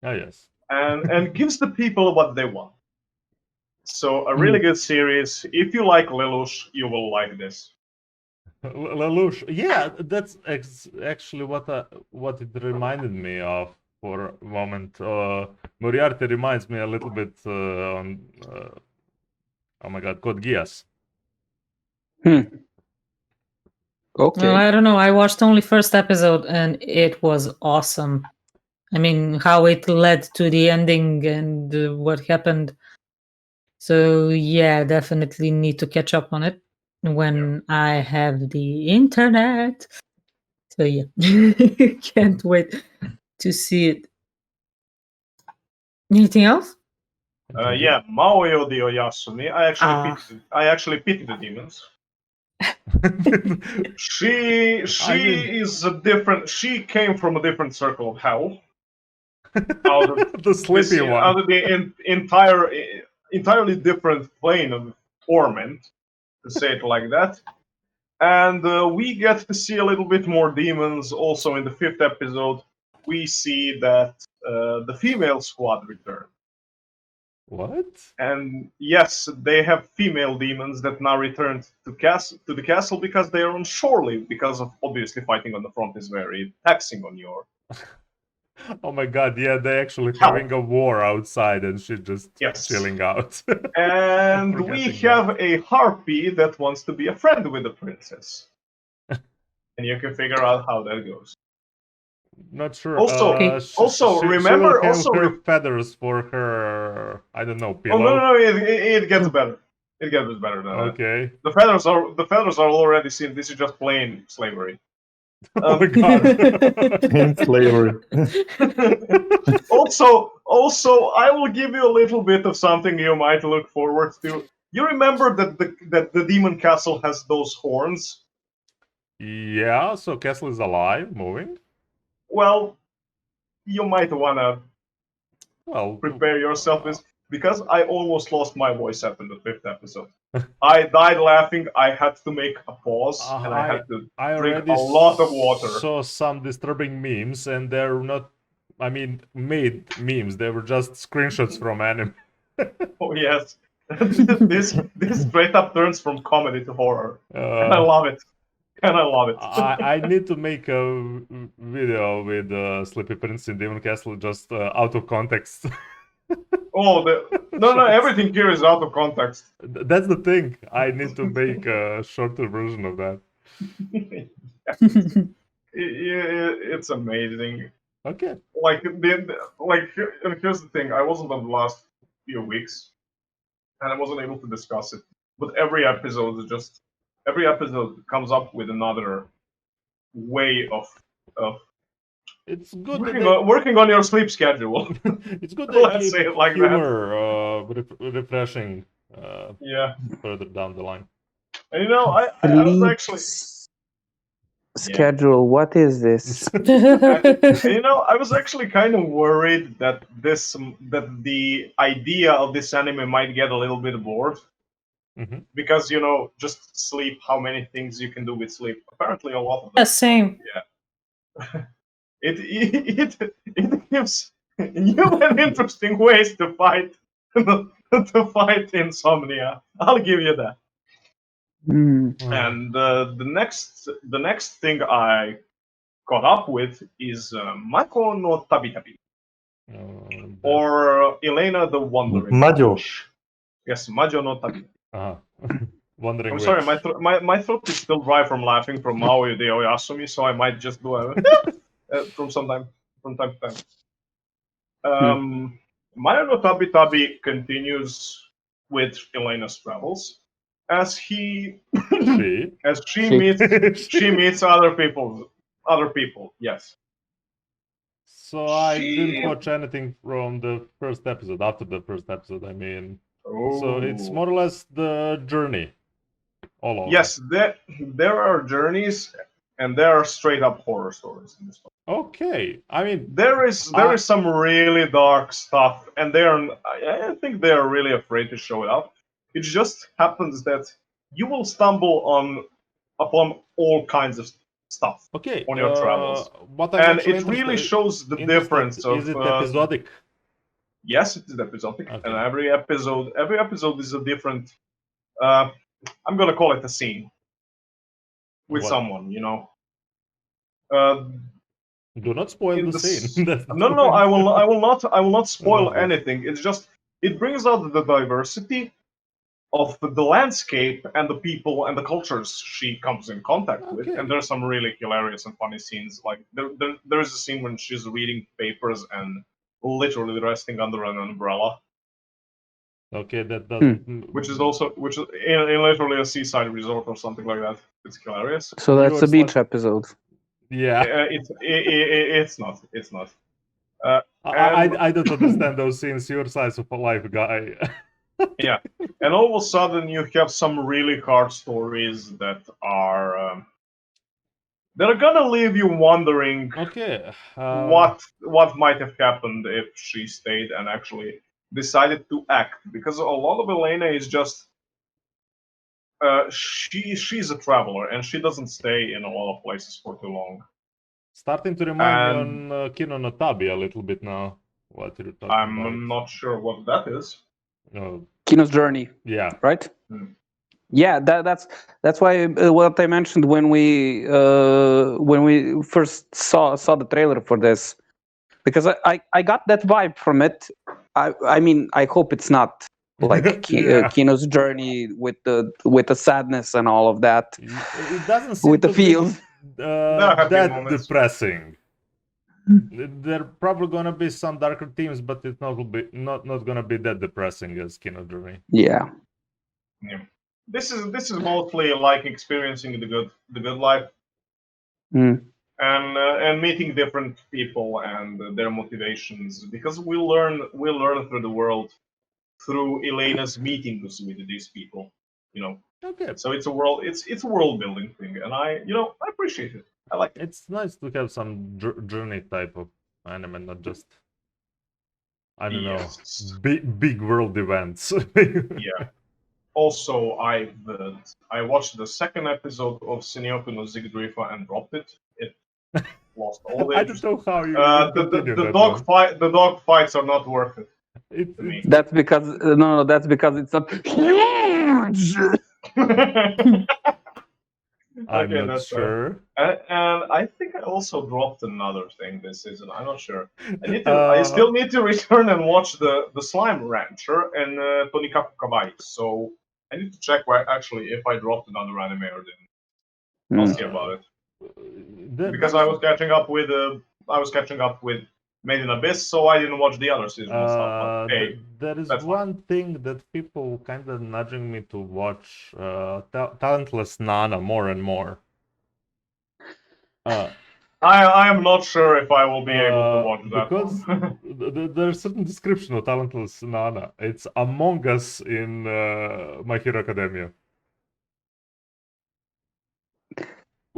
Oh yes. And gives the people what they want. So a really good series. If you like Lelouch, you will like this. Lelouch, yeah, that's actually what it reminded me of. for a moment. Moriarty reminds me a little bit on oh my god, Code Geass. Okay. Well, I don't know. I watched only first episode and it was awesome. I mean, how it led to the ending and what happened. So yeah, definitely need to catch up on it when I have the internet. So yeah, can't wait to see it. Anything else? Yeah, Maoyo de Oyasumi. Ah. I actually pity the demons. She I mean- is a different. She came from a different circle of hell. Out of the sleepy one. Out of the entirely different plane of torment, to say it like that. And we get to see a little bit more demons. Also, in the 5th episode, we see that the female squad return. What? And yes, they have female demons that now returned to the castle because they are on shore leave, because of obviously fighting on the front is very taxing on your. Oh my god, yeah, they're actually How? having a war outside and she's just Yes. chilling out. And we Forgetting have a harpy that wants to be a friend with the princess. And you can figure out how that goes. Not sure. Also- remember- she will have also her re- feathers for her, I don't know, Oh pillow. no, it gets better. It gets better than that. Okay. The feathers are already seen. This is just plain slavery. Oh my god. In slavery. Also, I will give you a little bit of something you might look forward to. You remember that the demon castle has those horns? Yeah, so Castle is alive, moving. Well, you might wanna Well, prepare yourself with, because I almost lost my voice after the 5th episode. I died laughing. I had to make a pause, and I had to I drink already a lot of water. saw some disturbing memes, and they're not, I mean, made memes. They were just screenshots from anime. Oh yes, this straight up turns from comedy to horror, and I love it. And I love it. I need to make a video with Sleepy Prince in Demon Castle, just out of context. Oh, no, everything here is out of context. That's the thing. I need to make a shorter version of that. It's amazing. Okay. Like, here's the thing. I wasn't on the last few weeks, and I wasn't able to discuss it. But every episode comes up with another way of It's good working on your sleep schedule. it's good Let's that say keep it like that. humor refreshing Yeah, further down the line. and you know, I was actually. Schedule. What is this? And, you know, I was actually kind of worried that the idea of this anime might get a little bit bored. Mhm. Because, you know, just sleep, how many things you can do with sleep. Apparently a lot of them. Yeah, same. It gives you an interesting ways to fight to fight insomnia. I'll give you that. Hmm. And the next thing I caught up with is Mako no Tabi Tabi, or Elena the Wandering Majo. Witch. Yes, Majo no Tabi. Wondering I'm sorry, which. my throat is still dry from laughing from Maui de Oyasumi, so I might just do a from time to time. Majo no Tabi Tabi continues with Elena's travels as she meets other people. Yes. So I didn't watch anything from the first episode. After the first episode, I mean. So it's more or less the journey. All over. Yes, there are journeys, and there are straight up horror stories in this one. Okay, I mean there is some really dark stuff, and I think they are really afraid to show it up. It just happens that you will stumble upon all kinds of stuff on your travels, and it really shows the difference of. Is it episodic? Yes, it is episodic, Okay. and every episode is a different. I'm gonna call it a scene with What? someone, you know. Do not spoil in the the scene. That's the no, point. I will not spoil love this. anything. It's just it brings out the diversity of the landscape and the people and the cultures she comes in contact with. Okay. And there's some really hilarious and funny scenes. Like there's a scene when she's reading papers and literally resting under an umbrella, Okay, that which is in literally a seaside resort or something like that. It's hilarious. So that's Yours the beach like- episode. yeah. It's not. It's not. I don't understand those scenes. Your size of a life guy. Yeah, and all of a sudden you have some really hard stories that are gonna leave you wondering Okay. what might have happened if she stayed and actually decided to act. Because a lot of Elena is just she's a traveler and she doesn't stay in a lot of places for too long. Starting to remind me And on Kino no Tabi a little bit now. What you're talking I'm about. not sure what that is. Kino's Journey, Yeah. right? Hmm. Yeah, that's why what I mentioned when we first saw the trailer for this, because I got that vibe from it. I mean, I hope it's not like Yeah. Kino's Journey with the sadness and all of that, It doesn't seem with the to be feels. happy that moments. depressing. There probably gonna be some darker themes, but it's not gonna be that depressing as Kino Journey. Yeah. Yeah. This is mostly like experiencing the good life Mm. and meeting different people and their motivations, because we learn through the world through Elena's meetings with these people, you know. Okay. So it's a world building thing, and I appreciate it. I like it. It's nice to have some journey type of anime, not just I don't Yes. know big world events. Yeah. Also, I watched the second episode of Senyoku no Zigdrifa and dropped it. It lost all the I interest. don't know how you continue The that dog one. the dog fights are not worth it. It, to me. That's because no, that's because it's not huge. I'm Okay, not that's fair. sure. And I think I also dropped another thing this season. I'm not sure. I still need to return and watch the Slime Rancher and Tonikaku Kawaii. So I need to check if I dropped another anime or didn't. I'll see about it. Because I was catching up with Made in Abyss, so I didn't watch the other season and stuff. But hey, there is that's one thing that people kind of nudging me to watch Talentless Nana more and more. I am not sure if I will be able to watch that because one. there's certain description of Talentless Nana. It's Among Us in My Hero Academia.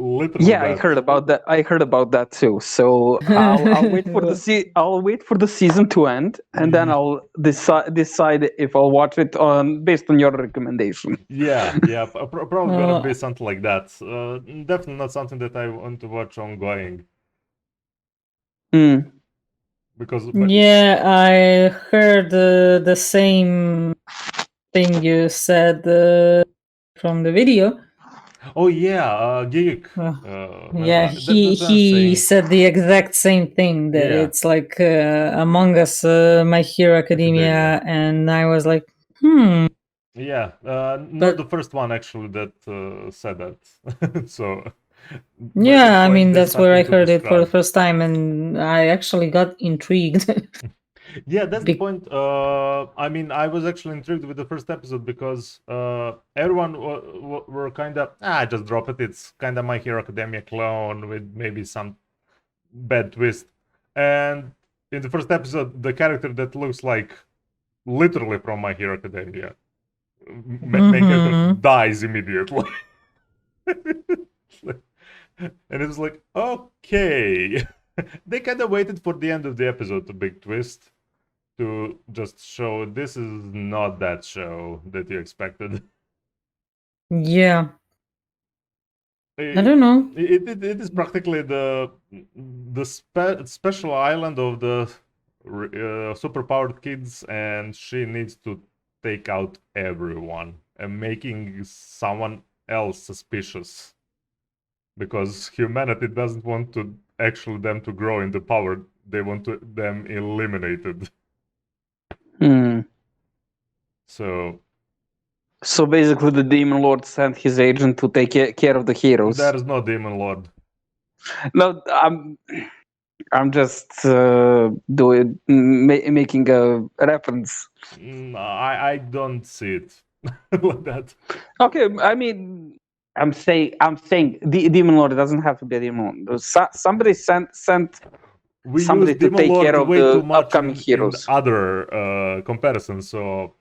Literally Yeah, I that. heard about that. I heard about that too. So I'll wait for the season to end, and then I'll decide if I'll watch it based on your recommendation. Yeah, probably gonna be something like that. Definitely not something that I want to watch ongoing. Mm. Because Yeah, I heard the same thing you said from the video. oh yeah, Geek. Yeah, he said the exact same thing, that Yeah. it's like Among Us, My Hero Academia, and I was like, Yeah, not the first one actually that said that. So. Yeah, I point mean, they're that's where I starting to heard it for the describe. first time, and I actually got intrigued. Yeah, that's the point. I mean, I was actually intrigued with the first episode because everyone were kind of, just drop it. It's kind of My Hero Academia clone with maybe some bad twist. And in the first episode, the character that looks like literally from My Hero Academia, main character dies immediately. And it was like, okay. They kind of waited for the end of the episode, the big twist, to just show this is not that show that you expected. Yeah. I don't know. It is practically the special island of the superpowered kids, and she needs to take out everyone and making someone else suspicious. Because humanity doesn't want to actually them to grow in the power. They want them eliminated. Hmm. So So basically, the Demon Lord sent his agent to take care of the heroes. there is no Demon Lord. No, I'm just making a reference. I don't see it like that. Okay, I mean, I'm saying the Demon Lord doesn't have to be a Demon Lord. Somebody sent We somebody use to Demon take Lord care of way the too much upcoming in heroes. other comparisons, so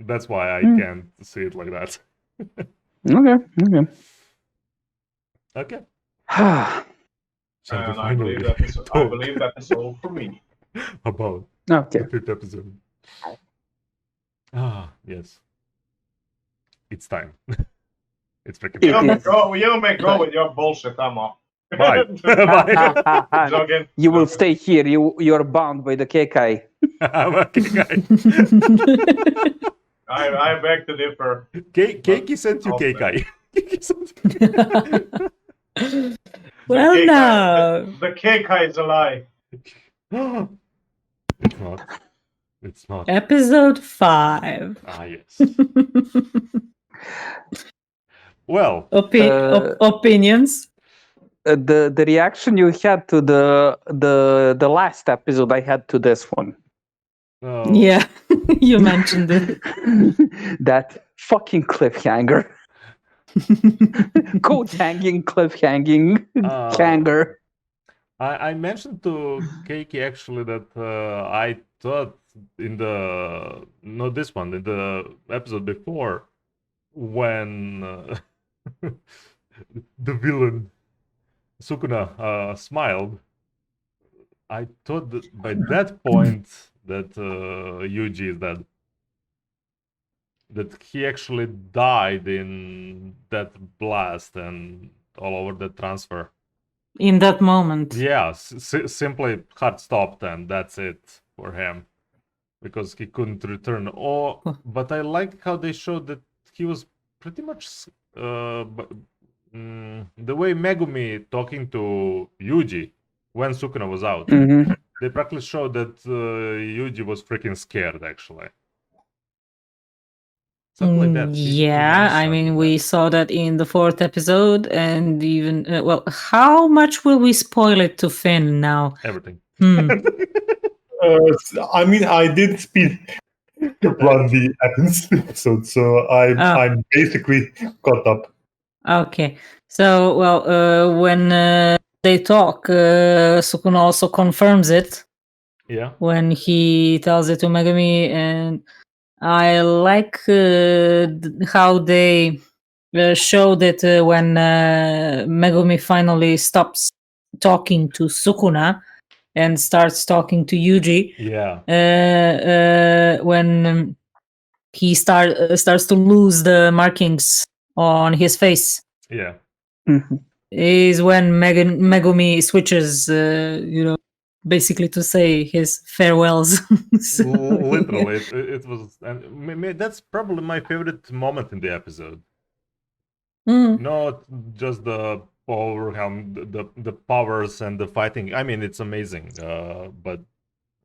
that's why I can't see it like that. Okay. Okay. Shall we And I finally believe that is all for me. about Okay. the 5th episode? Ah, yes. It's time. It's freaking It time. is. You may go with your bullshit, I'm off. Bye. Bye. Jogging. You will stay here. You're bound by the Kekai. Okay, guys. I beg to differ. Keiki sent you Okay. Keikai. Well, the no. The Kekai is a lie. It's not. It's not. Episode 5. Ah, yes. Well, Opinions? The reaction you had to the last episode, I had to this one. Yeah, you mentioned it. That fucking cliffhanger. Coat hanging, cliffhanging, hanger. I mentioned to Keiki actually that I thought in not this one, in the episode before, when the villain Sukuna smiled, I thought that by that point that Yuji is dead. That he actually died in that blast and all over the transfer. In that moment. Yeah, simply heart stopped and that's it for him. Because he couldn't return. But I like how they showed that he was pretty much the way Megumi talking to Yuji when Sukuna was out. Mm-hmm. They practically showed that Yuji was freaking scared actually. Something like that. Yeah, I mean, we saw that in the 4th episode, and even well, how much will we spoil it to Finn now? Everything. I mean, I did speed run the episode, so I'm basically caught up. Okay, so well, when they talk, Sukuna also confirms it. Yeah. When he tells it to Megumi, and I like how they show that when Megumi finally stops talking to Sukuna and starts talking to Yuji. Yeah. When he starts to lose the markings on his face. Yeah. Mm-hmm. Is when Megumi switches, basically to say his farewells. So, literally, it was, and that's probably my favorite moment in the episode. Not just the power, the powers and the fighting. I mean, it's amazing. But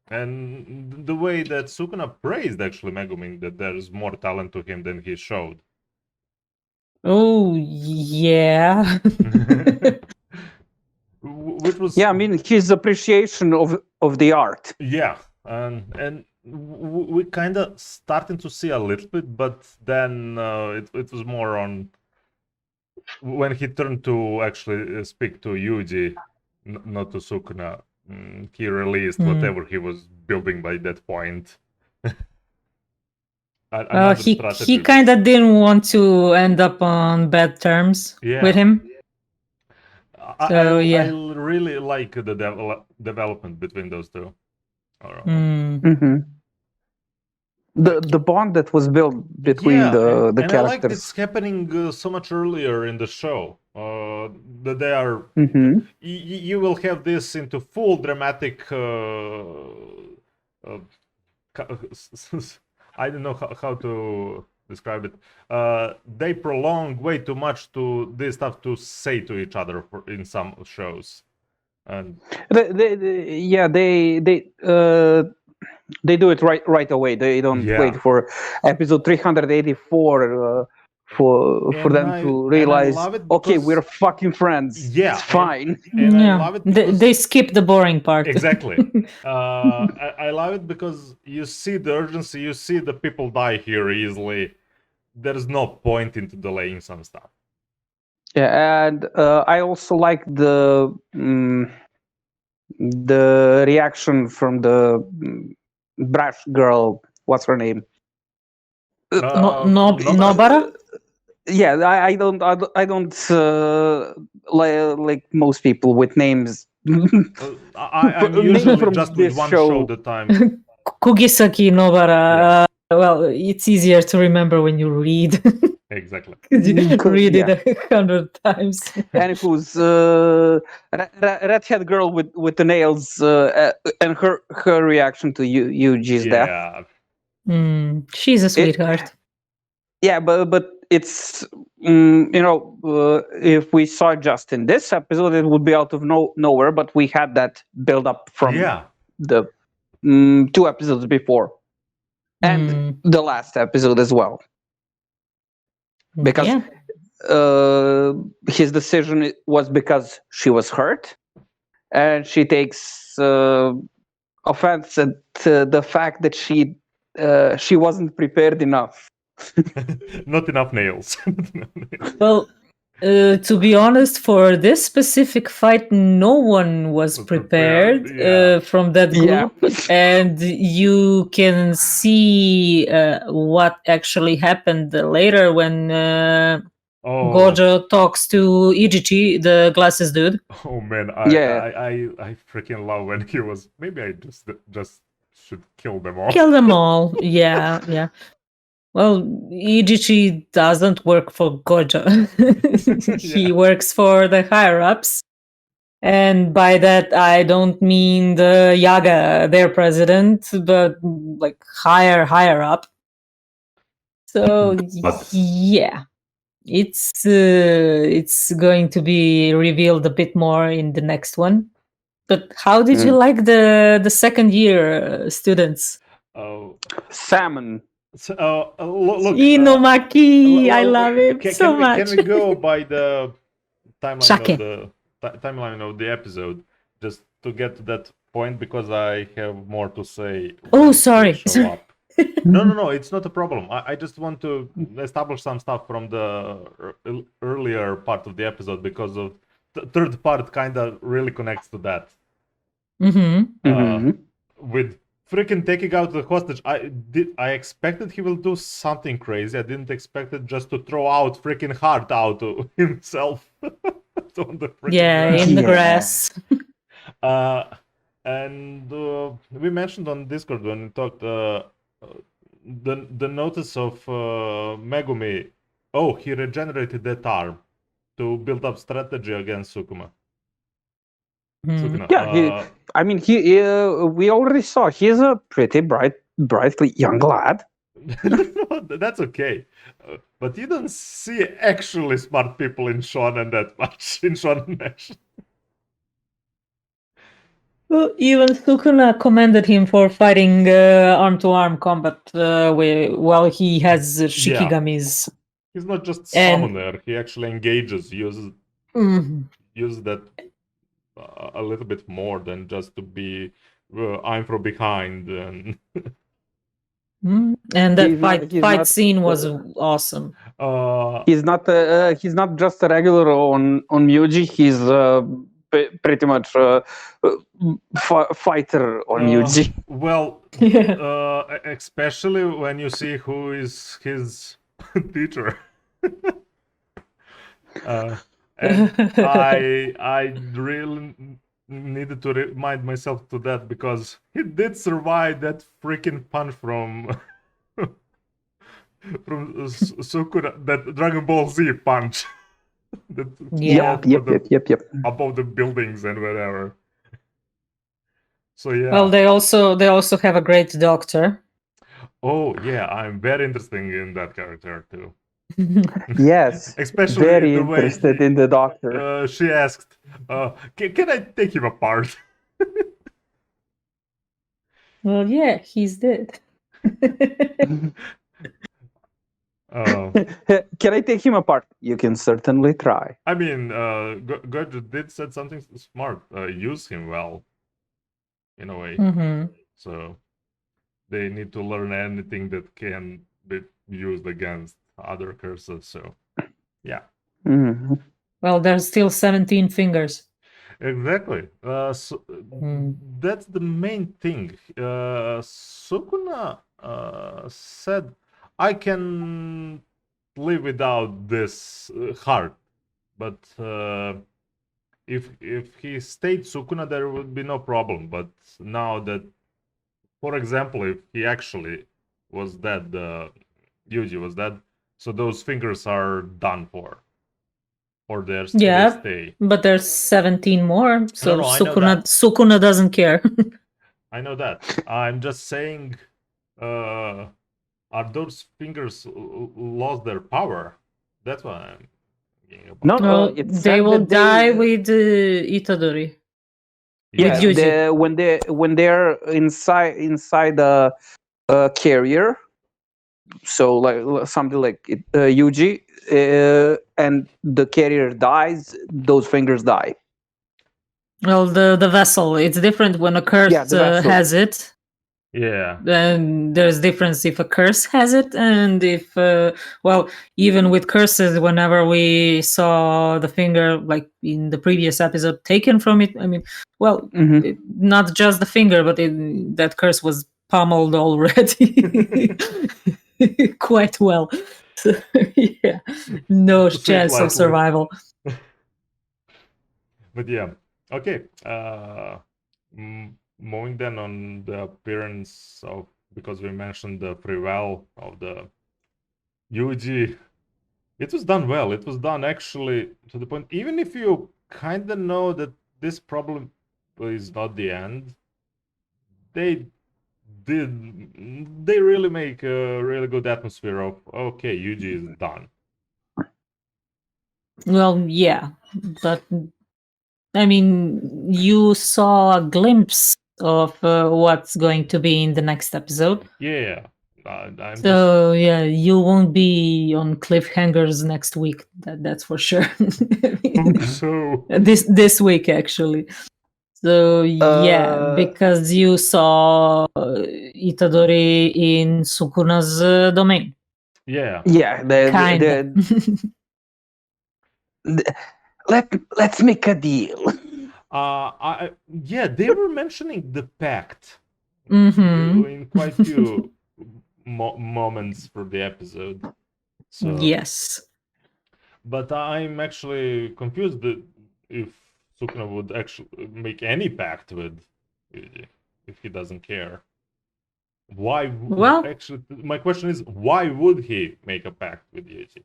and the way that Sukuna praised actually Megumi, that there's more talent to him than he showed. Oh yeah. Which was I mean, his appreciation of the art. Yeah, and we kind of starting to see a little bit, but then it was more on when he turned to actually speak to Yuji, not to Sukuna. He released whatever he was building by that point. He kind of didn't want to end up on bad terms with him. I really like the development between those two. Mm-hmm. The bond that was built between the characters. I like it's happening so much earlier in the show. That they are. You will have this into full dramatic. I don't know how to describe it. They prolong way too much to this stuff to say to each other in some shows. And They do it right away. They don't Yeah. wait for episode 384 for And them I- to and I realize, love it okay, because- we're fucking friends. Yeah, It's fine. and yeah. I love it They, because they skip the boring part. exactly. I love it because you see the urgency, you see the people die here easily. There's no point into delaying some stuff. Yeah, and I also like the reaction from the brash girl. What's her name? Nobara? Yeah, I don't like most people with names. I'm Maybe usually from just with this one show. show at a time. Kugisaki Nobara. Well, it's easier to remember when you read. Exactly. Read Yeah. it 100 times. And who's redhead girl with the nails and her reaction to Yuji's death. Yeah. She's a sweetheart. Yeah, but it's if we saw just in this episode, it would be out of nowhere. But we had that build up from Yeah. the 2 episodes before, and Mm, the last episode as well. Because yeah. his decision was because she was hurt, and she takes offense at the fact that she wasn't prepared enough. Not enough nails. Well, to be honest, for this specific fight, no one was prepared Yeah. from that Yeah. group, and you can see what actually happened later when Oh. Gojo talks to Ijichi, the glasses dude. Oh man, Yeah. I freaking love when he was. Maybe I just should kill them all. Kill them all. Yeah. Well, Ijichi doesn't work for Gojo. He Yeah. works for the higher ups. And by that, I don't mean the Yaga, their president, but like higher up. So But- yeah, it's going to be revealed a bit more in the next one. But how did you like the second year students? Oh, Salmon. so, look. Inomaki, I love him so much. Can we go by the timeline Shake. of the timeline of the episode just to get to that point because I have more to say. Oh, when it will sorry. show up. No, it's not a problem. I just want to establish some stuff from the earlier part of the episode because of the third part kind of really connects to that. Mm-hmm. With freaking taking out the hostage, I expected he will do something crazy. I didn't expect it just to throw out freaking heart out to himself on the freaking Yeah, grass. in the Yeah. grass. And we mentioned on Discord when we talked the notice of Megumi. Oh, he regenerated that arm to build up strategy against Sukuna. Mm. Yeah, we already saw he's a pretty brightly young lad. No, that's okay. But you don't see actually smart people in Shonen that much in Shonen Nation. Well, even Sukuna commended him for fighting arm-to-arm combat while he has Shikigamis. He's not just And- summoner. He actually engages, uses that a little bit more than just to be I'm from behind and And that He's fight not, scene was awesome. He's not just a regular on Myuji. He's pretty much a fighter on Myuji. Well, Yeah. especially when you see who is his teacher. And I really needed to remind myself to that because he did survive that freaking punch from Sukuna, that Dragon Ball Z punch. that Yeah. Yep. above the buildings and whatever. So yeah. Well, they also have a great doctor. Oh yeah, I'm very interested in that character too. Yes, Especially very the way interested in the doctor. she asked, can I take him apart? Well, yeah, he's dead. Can I take him apart? You can certainly try. I mean, Gojo did said something smart. Use him well, in a way. Mm-hmm. So they need to learn anything that can be used against other curses. So, yeah. Mhm. Well, there's still 17 fingers. Exactly. So that's the main thing. Sukuna said, "I can live without this heart, but if he stayed Sukuna, there would be no problem. But now that, for example, if he actually was dead, Yuji was dead, so those fingers are done for." Or they stay. But there's 17 more, so No, I know that. Sukuna doesn't care. I know that. I'm just saying, are those fingers lost their power? That's what I'm thinking about. No, Well, they will die with Itadori. Yeah, with Yuji. when they're inside the carrier, so like something like Yuji, and the carrier dies, those fingers die. Well, the vessel, it's different when a curse has it. Yeah. Then there's difference if a curse has it, and if well, even with curses, whenever we saw the finger, like in the previous episode, taken from it, I mean, well, not just the finger, but that curse was pummeled already quite well. So, yeah, no chance of survival. But yeah, okay. Moving then on the appearance of, because we mentioned the free will of the Yuji, it was done well. It was done actually to the point, even if you kind of know that this problem is not the end, they really make a really good atmosphere of, okay, Yuji is done. Well, yeah, but I mean, you saw a glimpse of what's going to be in the next episode. Yeah. Yeah, you won't be on cliffhangers next week. That's for sure. So this week actually. So yeah, because you saw Itadori in Sukuna's domain. Yeah. Yeah. Let's make a deal. Yeah, they were mentioning the pact in quite few moments for the episode. So yes, but I'm actually confused that if Sukuna would actually make any pact with Yuji if he doesn't care. Why? Well, actually, my question is, why would he make a pact with Yuji?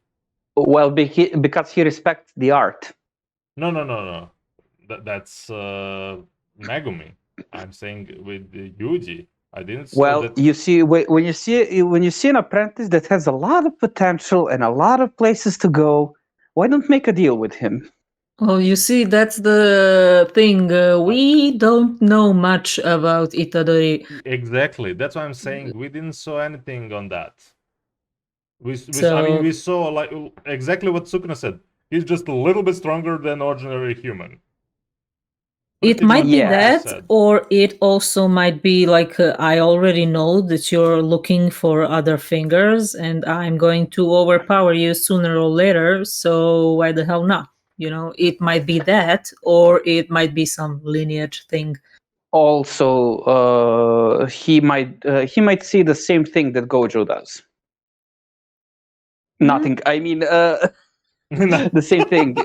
Well, because he respects the art. No. That's Megumi. I'm saying with Yuji. I didn't. Well, you see, when you see an apprentice that has a lot of potential and a lot of places to go, why don't make a deal with him? Well, you see, that's the thing. We don't know much about Itadori. Exactly. That's why I'm saying we didn't saw anything on that. We saw like exactly what Sukuna said. He's just a little bit stronger than ordinary human. It might be that, or it also might be like, I already know that you're looking for other fingers, and I'm going to overpower you sooner or later, so why the hell not? You know, it might be that, or it might be some lineage thing. Also, he might see the same thing that Gojo does. Nothing. I mean, the same thing.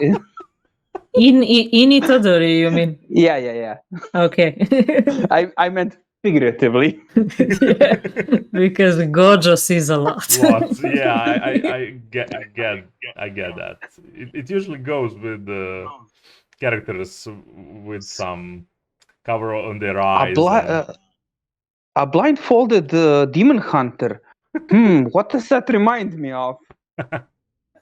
In Itadori, you mean? Yeah. Okay. I meant figuratively. Yeah, because Gojo sees a lot. Yeah, I get that. It usually goes with the characters with some cover on their eyes. A blindfolded demon hunter. What does that remind me of?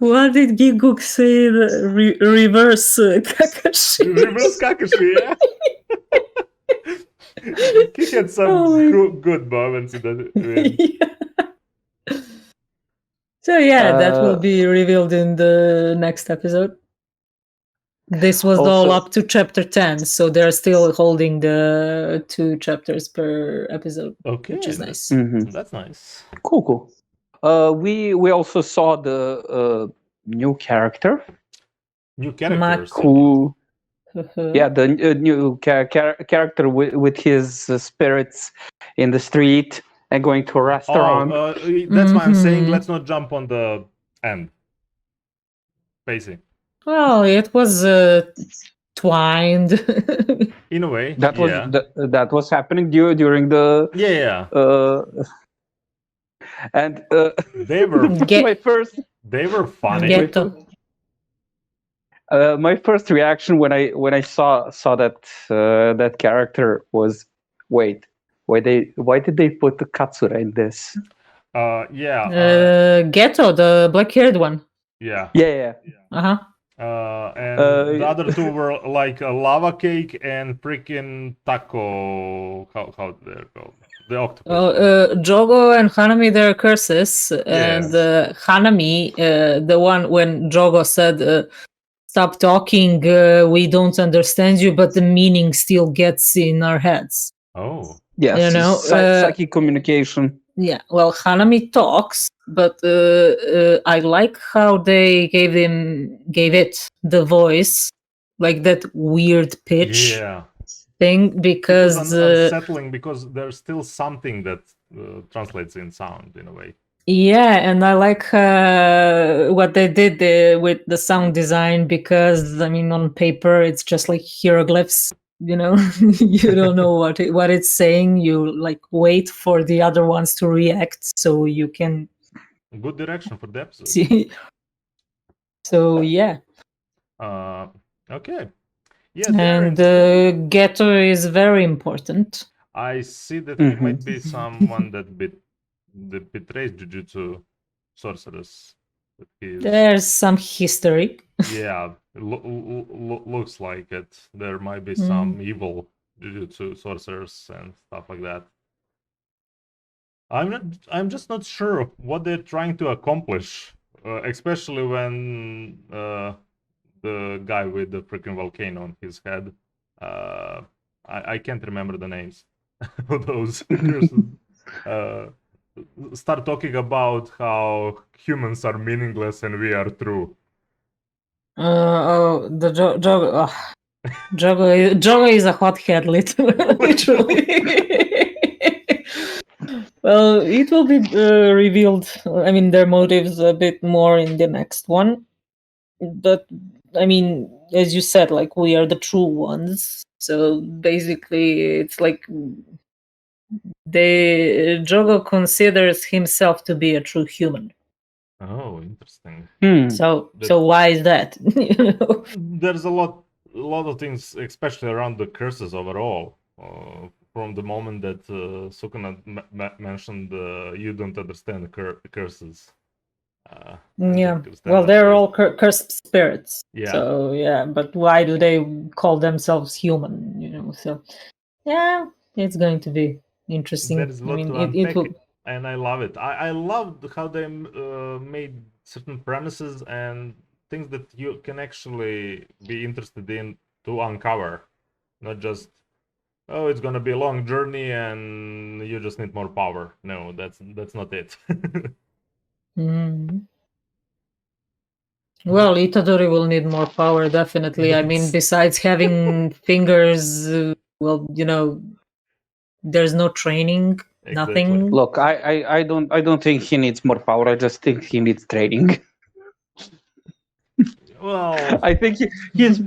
What did Giguk say? Reverse Kakashi. Reverse Kakashi, yeah. He had some good moments in that. Yeah. So yeah, that will Uh, be revealed in the next episode. This was all Also- up to chapter 10, so they're still holding the 2 chapters per episode, Okay, which is nice. Mhm. That's nice. Cool. We also saw the new character New characters. who, yeah, the new character with his spirits in the street and going to a restaurant. That's why I'm saying Mhm. let's not jump on the end. Pacing. Well, it was twined. In a way. That was yeah. that was happening during the Yeah. and They were my first they were funny. Ghetto. my first reaction when I saw that that character was, wait, why did they put the Katsura in this? Yeah. Ghetto, the black-haired one. Yeah. Yeah. Uh-huh. And the other two were like a lava cake and freaking taco. How they're called? The octopus. Jogo and Hanami, their curses, and Hanami, the one when Jogo said, "Stop talking, we don't understand you," but the meaning still gets in our heads. Oh. Yes. You know, psychic communication. Yeah, well, Hanami talks, but I like how they gave it the voice, like that weird pitch Yeah. thing, because It was unsettling because there's still something that translates in sound in a way. yeah, and I like what they did with the sound design, because I mean, on paper it's just like hieroglyphs. You know, you don't know what it's saying. You like wait for the other ones to react so you can Good direction for the episode. see. So yeah. Okay. Yeah, And Ghetto is very important. I see that he might be someone that betrays Jujutsu sorcerers. There's some history. Yeah, looks like it. There might be some evil Jujutsu sorcerers and stuff like that. I'm just not sure what they're trying to accomplish, especially when the guy with the freaking volcano on his head. I can't remember the names of those curses. Start talking about how humans are meaningless and we are true. The Jogo is a hothead, literally. Well, it will be revealed. I mean, their motives a bit more in the next one. But I mean, as you said, like, we are the true ones. So basically, it's like Jogo considers himself to be a true human. Oh, interesting. So why is that? You know? There's a lot of things, especially around the curses overall. From the moment that Sukuna mentioned, you don't understand curses. Yeah, well, they're all cursed spirits. Yeah. So yeah, but why do they call themselves human? You know, so yeah, it's going to be interesting. There is a lot to unpack, and I love it. I loved how they made certain premises and things that you can actually be interested in to uncover, not just, oh, it's gonna be a long journey and you just need more power. No, that's not it. Well, Itadori will need more power, definitely. I mean, besides having fingers, well, you know, there's no training, nothing. Look, I don't think he needs more power. I just think he needs training. Well, I think he's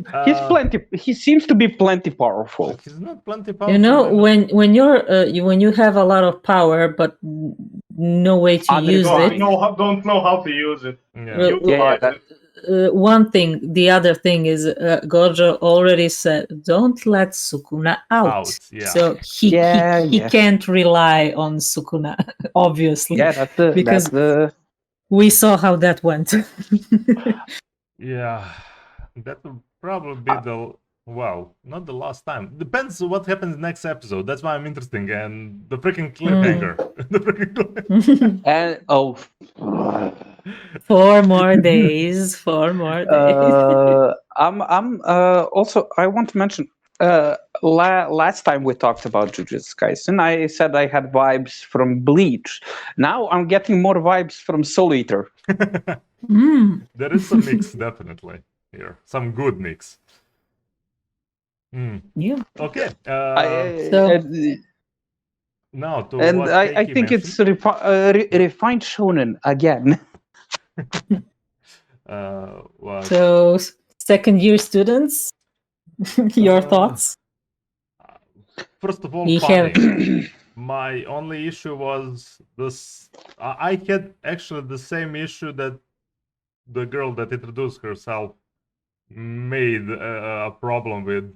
plenty. He seems to be plenty powerful. He's not plenty powerful. You know, when you have a lot of power but no way to use it. Don't know how to use it. One thing. The other thing is Gojo already said, don't let Sukuna out. Yeah. So he can't rely on Sukuna, obviously. Yeah, that's the We saw how that went. Yeah, that will probably be not the last time. Depends on what happens next episode. That's why I'm interesting. And the freaking cliffhanger. The freaking cliffhanger. And 4 more days. 4 more days. I'm also I want to mention last time we talked about Jujutsu Kaisen, I said I had vibes from Bleach. Now I'm getting more vibes from Soul Eater. There is some mix, definitely, here. Some good mix. Yeah. Okay. Now to And what I Keiki think it's mentioned. refined shonen again. What? So, second year students, your thoughts? First of all, We funny. My only issue was this. I had actually the same issue that the girl that introduced herself made a problem with,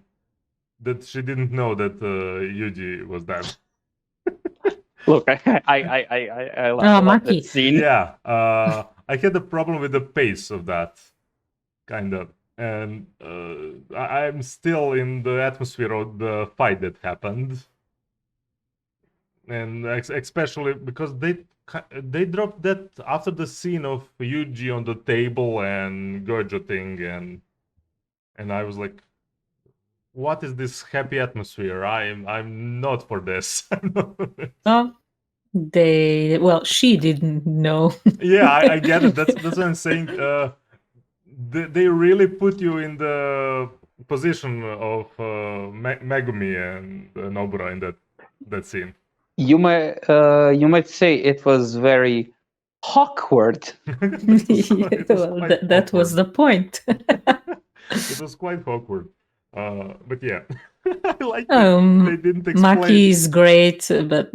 that she didn't know that Yuji was dead. Look, I love Maki. that scene. Yeah, I had a problem with the pace of that, kind of. And I'm still in the atmosphere of the fight that happened. And especially because they dropped that after the scene of Yuji on the table and Gojo thing, and I was like, what is this happy atmosphere? I'm not for this. She didn't know. Yeah, I get it. That's what I'm saying. They really put you in the position of Megumi and Nobura in that scene. You might say it was very awkward. That was the point. It was quite awkward. But yeah, I like that they didn't explain. Maki is great, but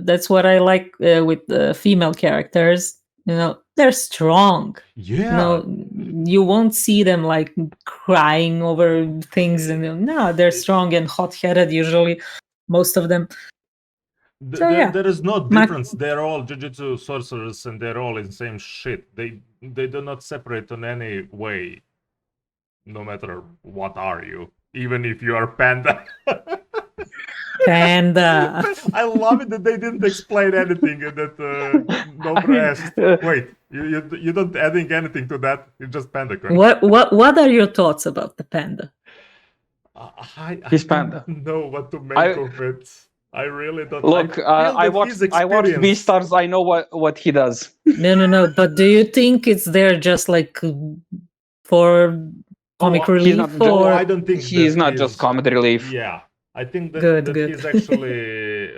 that's what I like with female characters. They're strong. Yeah. You won't see them like crying over things, and no, they're strong and hot-headed usually, most of them. There is no difference. They're all Jujutsu sorcerers, and they're all in the same shit. They do not separate in any way. No matter what are you, even if you are Panda. Panda. I love it that they didn't explain anything, and that Nobra asked, "Wait, you don't adding anything to that? You're just Panda." What are your thoughts about the panda? He's Panda. Don't know what to make of it. I really don't. Look, I watched Beastars. I know what he does. No. But do you think it's there just like for comic relief? I don't think he's not just comedy relief. Yeah, I think that he's actually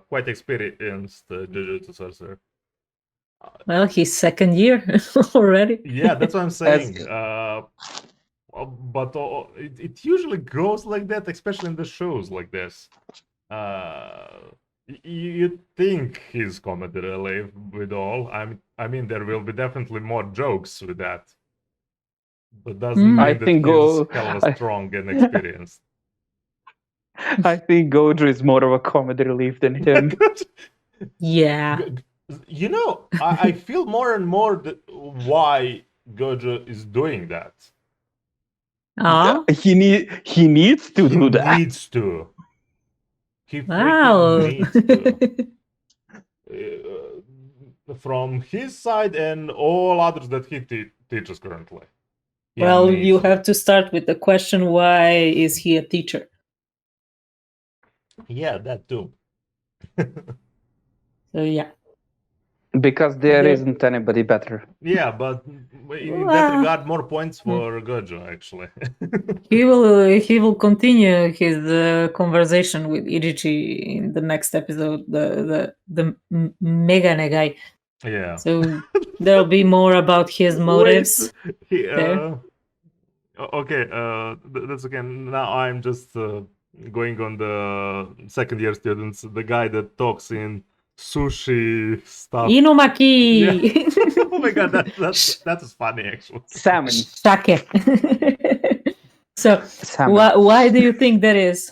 quite experienced Jujutsu sorcerer. Well, he's second year already. Yeah, that's what I'm saying. But it usually goes like that, especially in the shows like this. You think he's comedy relief with all. I mean, there will be definitely more jokes with that. But doesn't mean that he's hell of strong and experienced. I think Gojo is more of a comedy relief than him. Yeah. I feel more and more why Gojo is doing that. He needs to do that. He needs to. He needs to. From his side and all others that he teaches currently. Well, you have to start with the question, why is he a teacher? Yeah, that too. So yeah. Because there isn't anybody better. Yeah, but in that regard, more points for Gojo, actually. He will continue his conversation with Irichi in the next episode, the Mega Negai. Yeah. So there'll be more about his motives. Okay, that's okay. Now I'm just going on the second year students, the guy that talks in sushi stuff. Inumaki! Yeah. Oh my god, that is funny actually. Salmon. Sake. So, why do you think that is?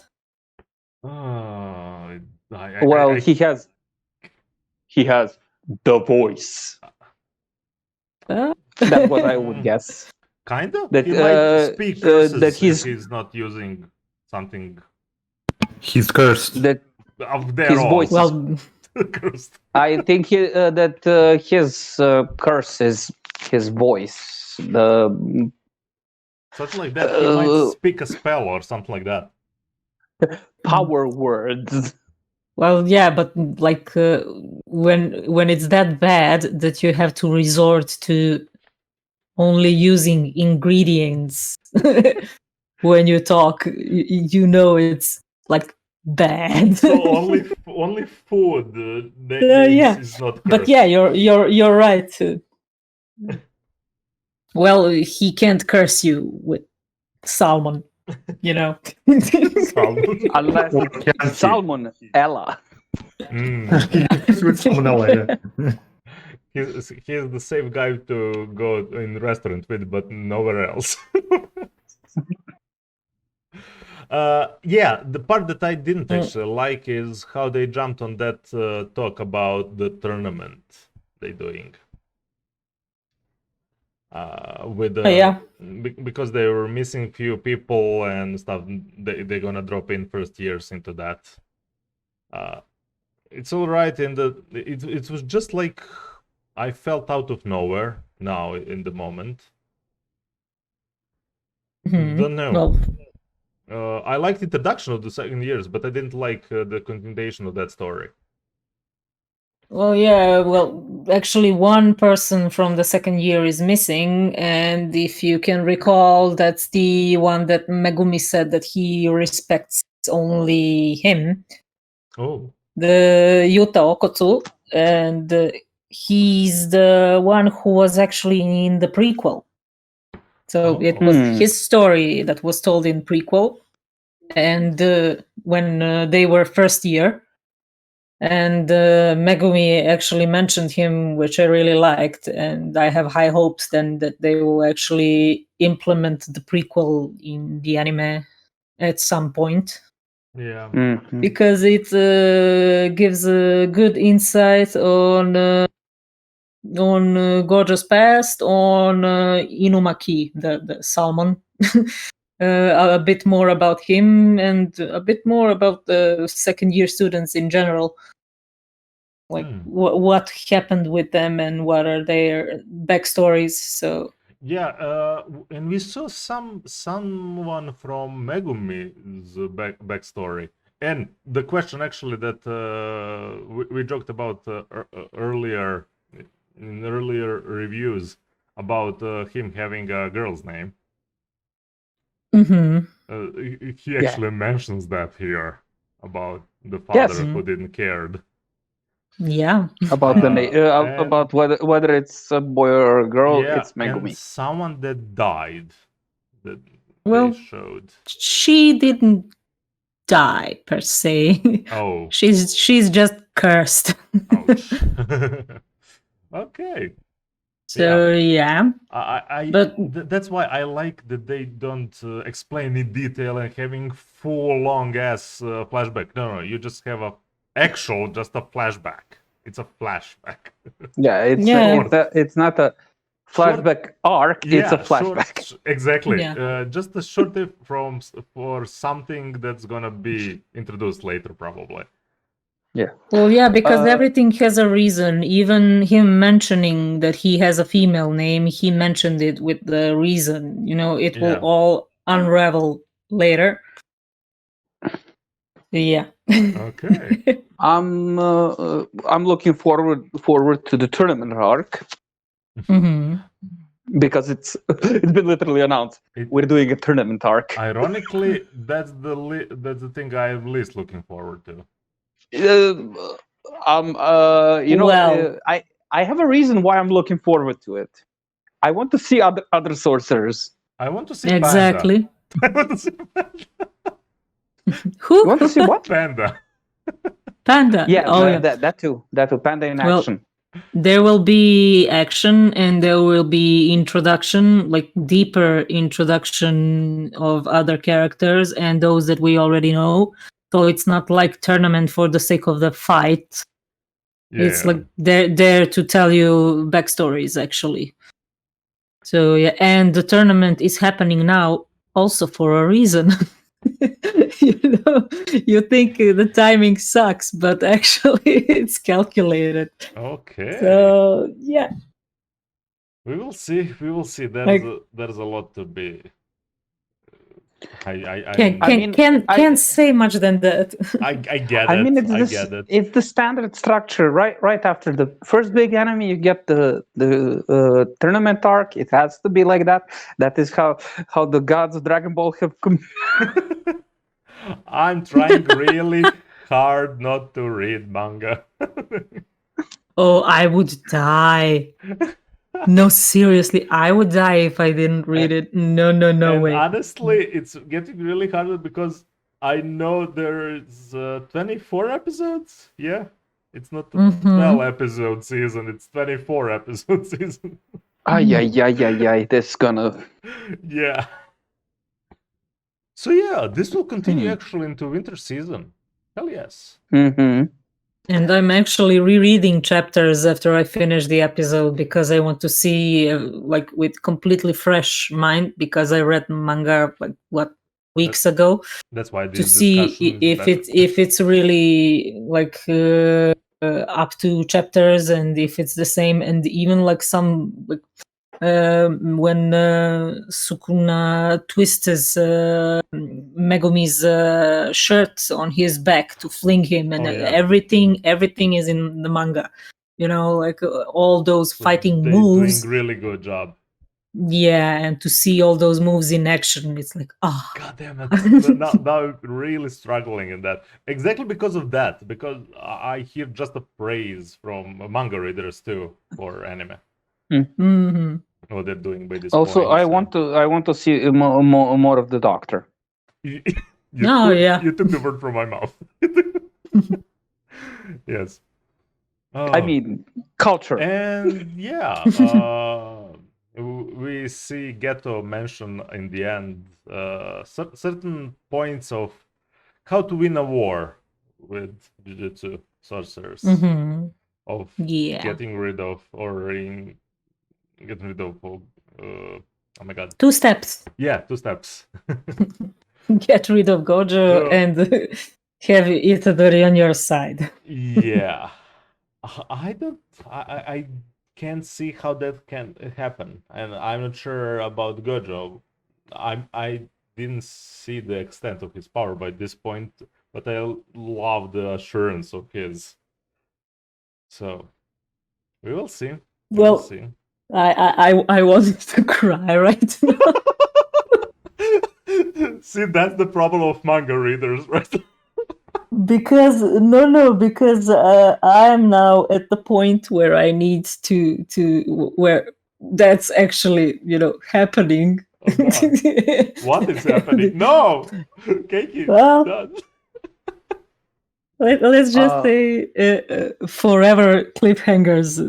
He has the voice. That's what I would guess. Kind of. That, He might speak curses that if he's not using something He's cursed. That of their his own. voice. Well, Cursed. I think his curse is his voice. The Something like that. He might speak a spell or something like that. power words. well, yeah, but like when it's that bad that you have to resort to only using ingredients when you talk, you know it's like bad. So only food that yeah. is not cursed. But yeah, you're right. Well, he can't curse you with salmon, you know. Salmon. Unless Or can't it's salmon Ella. He's with salmonella. Yeah. He's the safe guy to go in restaurant with, but nowhere else. Yeah, the part that I didn't actually like is how they jumped on that talk about the tournament they're doing. With yeah. Because they were missing few people and stuff, they're gonna drop in first years into that. It's all right, and it was just like I felt out of nowhere now in the moment. Don't know. Well, I liked the introduction of the second years, but I didn't like the continuation of that story. well, yeah. Well, actually, one person from the second year is missing, and if you can recall, that's the one that Megumi said that he respects only him. Oh. The Yuta Okotsu, and he's the one who was actually in the prequel. So it was his story that was told in prequel, and when they were first year, and Megumi actually mentioned him, which I really liked, and I have high hopes then that they will actually implement the prequel in the anime at some point. Yeah. Because it gives a good insight on Gojo's past, on Inumaki, the salmon, a bit more about him, and a bit more about the second year students in general, like what happened with them and what are their backstories. So yeah, and we saw someone from Megumi's backstory. And the question actually that we joked about earlier in earlier reviews about him having a girl's name. He actually mentions that here about the father who didn't care. Yeah, about about whether it's a boy or a girl, it's Megumi. And someone that died that well, they showed. She didn't die per se. Oh, she's just cursed. Ouch. Okay. So yeah. But that's why I like that they don't explain in detail and having full long ass flashback. No, you just have just a flashback. It's a flashback. Yeah, it's not a flashback arc. It's a flashback. Short, exactly. Yeah. Just a short for something that's gonna be introduced later, probably. Yeah. Well, yeah, because everything has a reason. Even him mentioning that he has a female name, he mentioned it with the reason. You know, it will all unravel later. Yeah. Okay. I'm looking forward to the tournament arc. Because it's been literally announced. We're doing a tournament arc. Ironically, that's the thing I'm least looking forward to. I have a reason why I'm looking forward to it. I want to see other sorcerers. I want to see exactly. Panda. I want to see Panda. Who? You want to see what? Panda. Panda. Yeah, that too. Panda in action. There will be action and there will be introduction, like deeper introduction of other characters and those that we already know. So it's not like tournament for the sake of the fight. Yeah. It's like they're there to tell you backstories, actually. So yeah, and the tournament is happening now also for a reason. You think the timing sucks, but actually it's calculated. Okay. So yeah, We will see. We will see. Like- There's a lot to be. Can't say much than that. I get I mean, it. I get it. it's the standard structure. Right after the first big enemy, you get the tournament arc. It has to be like that. That is how the gods of Dragon Ball have come. I'm trying really hard not to read manga. Oh, I would die. No, seriously, I would die if I didn't read it. No And way. honestly, it's getting really harder because I know there's 24 episodes. Yeah, it's not a Mhm. 12 episode season. It's 24 episode season. Ay. This gonna. Yeah. So yeah, this will continue actually into winter season. Hell yes. Mm-hmm. And I'm actually rereading chapters after I finish the episode because I want to see, like, with completely fresh mind, because I read manga like weeks ago, That's why to this see discussion is if better. it's really like up to chapters, and if it's the same, and even like some like when Sukuna twists Megumi's shirt on his back to fling him, and Oh, yeah. everything is in the manga. Like all those fighting They're moves. doing really good job. Yeah, and to see all those moves in action, it's like, ah. God damn it. now I'm really struggling in that. Exactly because of that. Because I hear just a praise from manga readers too for anime. Mm-hmm. What they're doing by this Also, point. I want to see more of the Doctor. You Yeah. You took the word from my mouth. Yes. I mean, culture. And yeah, we see Geto mention in the end certain points of how to win a war with Jujutsu sorcerers. Mm-hmm. Of Yeah. getting rid of oh my god. 2 steps. Yeah, 2 steps. Get rid of Gojo Yeah. and have Itadori on your side. Yeah. I can't see how that can happen, and I'm not sure about Gojo. I didn't see the extent of his power by this point, but I love the assurance of his. So we will see. Well, We'll see. I wanted to cry right now. See, that's the problem of manga readers, right? because I am now at the point where I need to where that's actually happening. Oh, God. What is happening? No, Keiki. Well, done. Let's just say forever cliffhangers.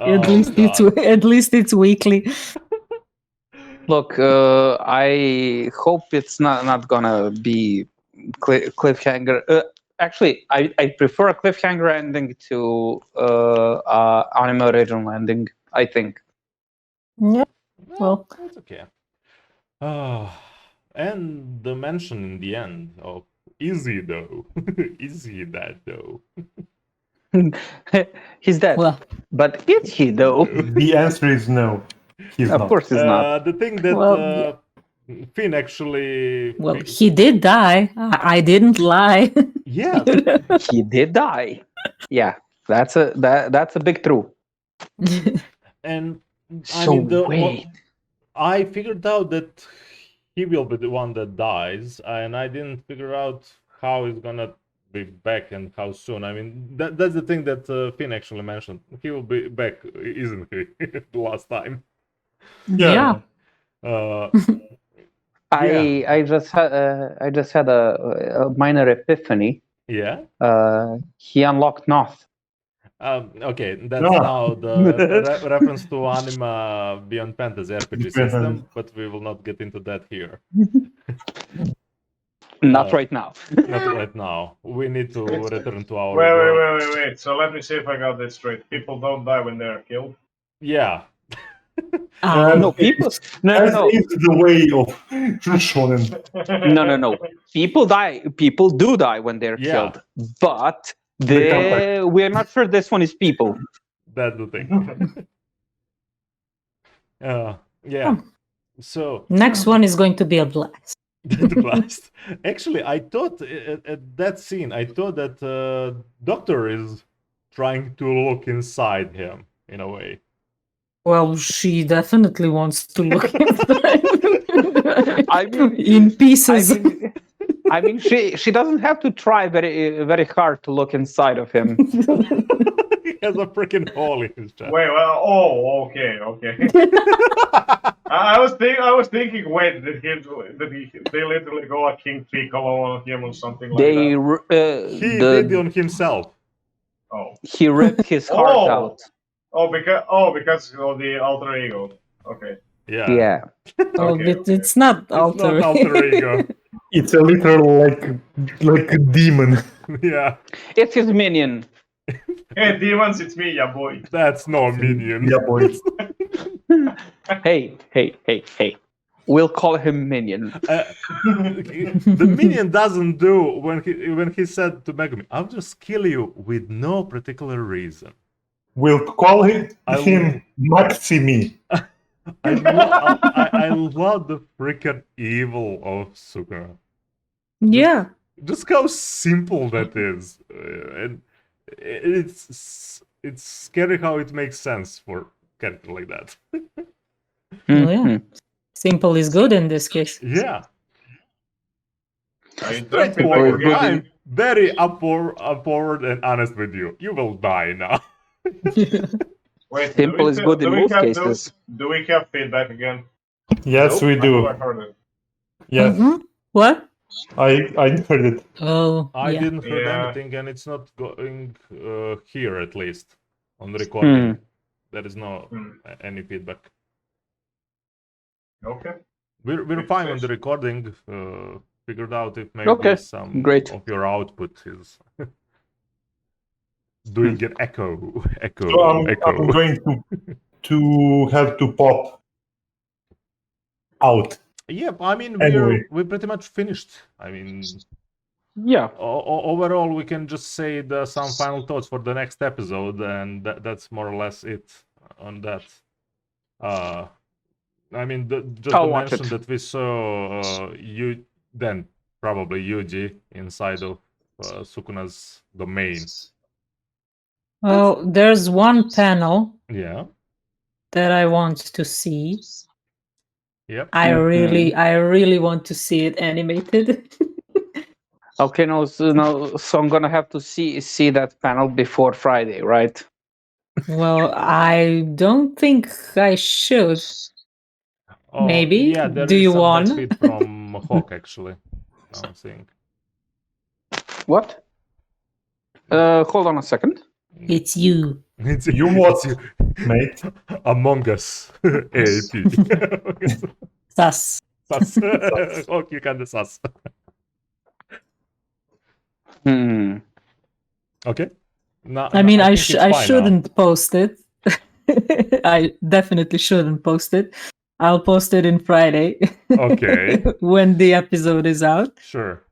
At least it's weekly. Look, I hope it's not gonna be cliffhanger. Actually, I prefer a cliffhanger ending to anime original ending. I think. Yeah. Well, that's okay. And the mention in the end of is he though? Is he that though? He's dead. well, But is he though? The answer is no. He's Of not. course he's not. The thing that Well, Finn actually. well, he did die. I didn't lie. Yeah. He did die. Yeah, that's a big true. And So wait. I figured out that he will be the one that dies, and I didn't figure out how he's gonna be back and how soon. I mean, that's the thing that Finn actually mentioned. He will be back, isn't he? The last time. Yeah. I just had a minor epiphany. Yeah. He unlocked Noth. Okay, that's now the reference to Anima Beyond Fantasy RPG system, but we will not get into that here. Not right now. Not right now. We need to return to our. Wait. So let me see if I got this straight. People don't die when they're killed. Yeah. No, people. As No. is the way of shonen. No. People die. People do die when they're Yeah. killed, but They come back. we're not sure this one is people. That's the thing. Yeah. So Next one is going to be a blast. the blast. Actually, I thought at that scene, I thought that Doctor is trying to look inside him in a way. Well, she definitely wants to look inside. I mean, in pieces. I mean, she doesn't have to try very hard to look inside of him. He has a freaking hole in his chest. Wait, well, okay. I was thinking, wait, they literally go a King Piccolo on him or something like They that? He did on himself. Oh, he ripped his heart out. Because of the alter ego. Okay. Yeah. Yeah. Oh, Okay, but it's not It's alter. not alter ego. It's a literal like a demon. Yeah. It's his minion. Hey, demons, it's me, ya boy. That's no minion. Yeah, boy. Hey. We'll call him minion. The minion doesn't do when he said to Megumi, "I'll just kill you with no particular reason." We'll call him I- Maximi. I love the freaking evil of Sukuna. Yeah. Just how simple that is, and it's scary how it makes sense for a character like that. Well, yeah. Simple is good in this case. Yeah, I straightforward. good. I'm very upward and honest with you. You will die now. Wait, Simple is good in most cases. Do we have feedback again? Yes, Nope, we I do. thought I heard it. Yes, Mhm. What? I heard it. Oh, I yeah. didn't hear Yeah. anything, and it's not going here at least on the recording. There is no any feedback. Okay. We're fine on the recording. Figured out if maybe Okay, some great. of your output is doing an echo. So I'm going to have to pop out. Yeah, I mean Anyway. we're pretty much finished. I mean, Yeah. overall, we can just say some final thoughts for the next episode, and that's more or less it on that. I mean, just I'll to watch mention it. that we saw then probably Yuji inside of Sukuna's domain. Well, there's one panel Yeah. that I want to see. Yep. I really want to see it animated. Okay, so I'm gonna have to see that panel before Friday, right? Well, I don't think I should. Oh, Maybe? Yeah. There Do is you some want? dead feed from Hawk actually. Now I'm seeing. What? Hold on a second. It's you. It's You it's what, you. mate? Among Us. AP. Sus. Sus. Hawk, you can do sus. Okay. No, I mean, I think it's fine now. shouldn't post it. I definitely shouldn't post it. I'll post it in Friday. Okay. When the episode is out. Sure.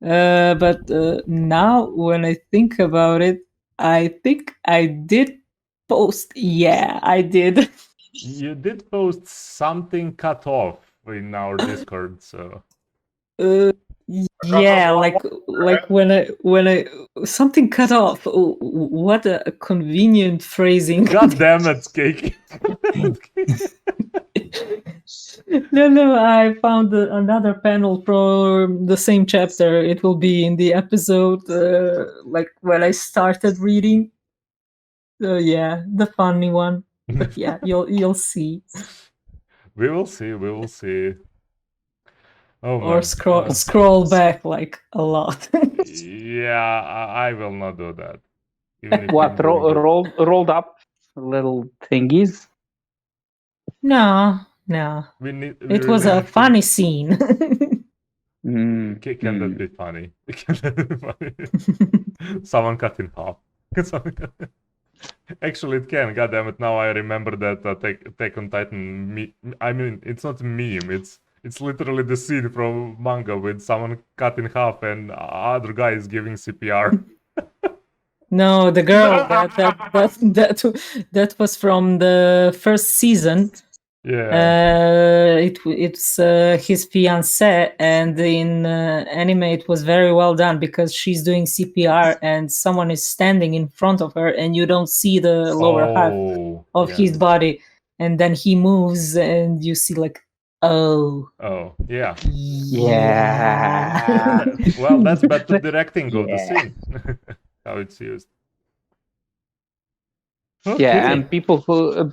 But now when I think about it, I think I did post. Yeah, I did. You did post something cut off in our Discord, so Yeah, like when I something cut off. Oh, what a convenient phrasing. God damn it, Cake. No, I found another panel from the same chapter. It will be in the episode, like when I started reading. So yeah, the funny one. But yeah, you'll see. We will see. Oh Or man. scroll back like a lot. Yeah, I will not do that. Even if What? I'm doing it. Rolled up little thingies? No. We It was really a need to- funny scene. Can that be funny? Can that be funny? Someone cut in half. Actually, it can. God damn it! Now I remember that Attack on Titan. I mean, it's not a meme. It's literally the scene from manga with someone cut in half and other guy is giving CPR. No, the girl that was from the first season. Yeah. It's his fiancée, and in anime it was very well done because she's doing CPR and someone is standing in front of her, and you don't see the lower half of his body, and then he moves, and you see like, oh, yeah. Yeah. Well, that's better directing of the scene. How it's used. Okay. Yeah, and people who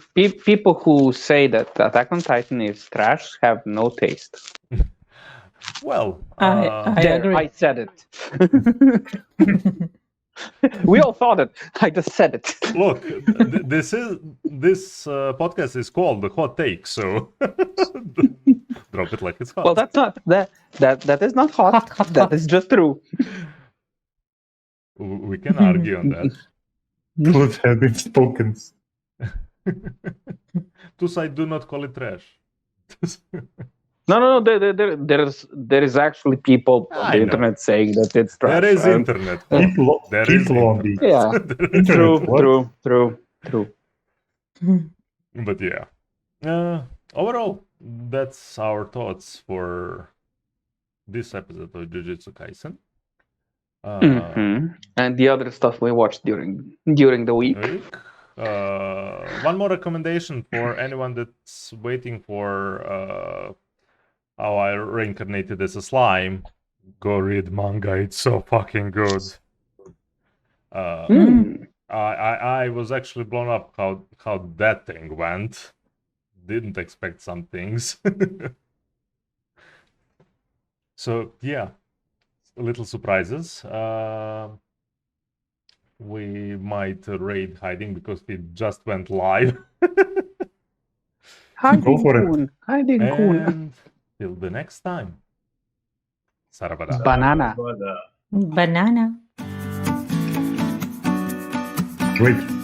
say that Attack on Titan is trash have no taste. Well, I There, agree. I said it. We all thought it. I just said it. Look, this podcast is called the Hot Take, so drop it like it's hot. Well, that's not that is not hot. Hot. That is just true. We can argue on that. Truth has been spoken. I do not call it trash. No. There is actually people on I the know. internet saying that it's trash. There is internet. People on the Yeah, internet. true. But yeah. Overall, that's our thoughts for this episode of Jujutsu Kaisen. And the other stuff we watched during the week. One more recommendation for anyone that's waiting for how I reincarnated as a slime. Go read manga, it's so fucking good. I was actually blown up how that thing went. Didn't expect some things. So yeah, little surprises. We might raid Hiding because it just went live. Go for it. Hiding And till the next time. Sarabada. Banana. Banana. Wait.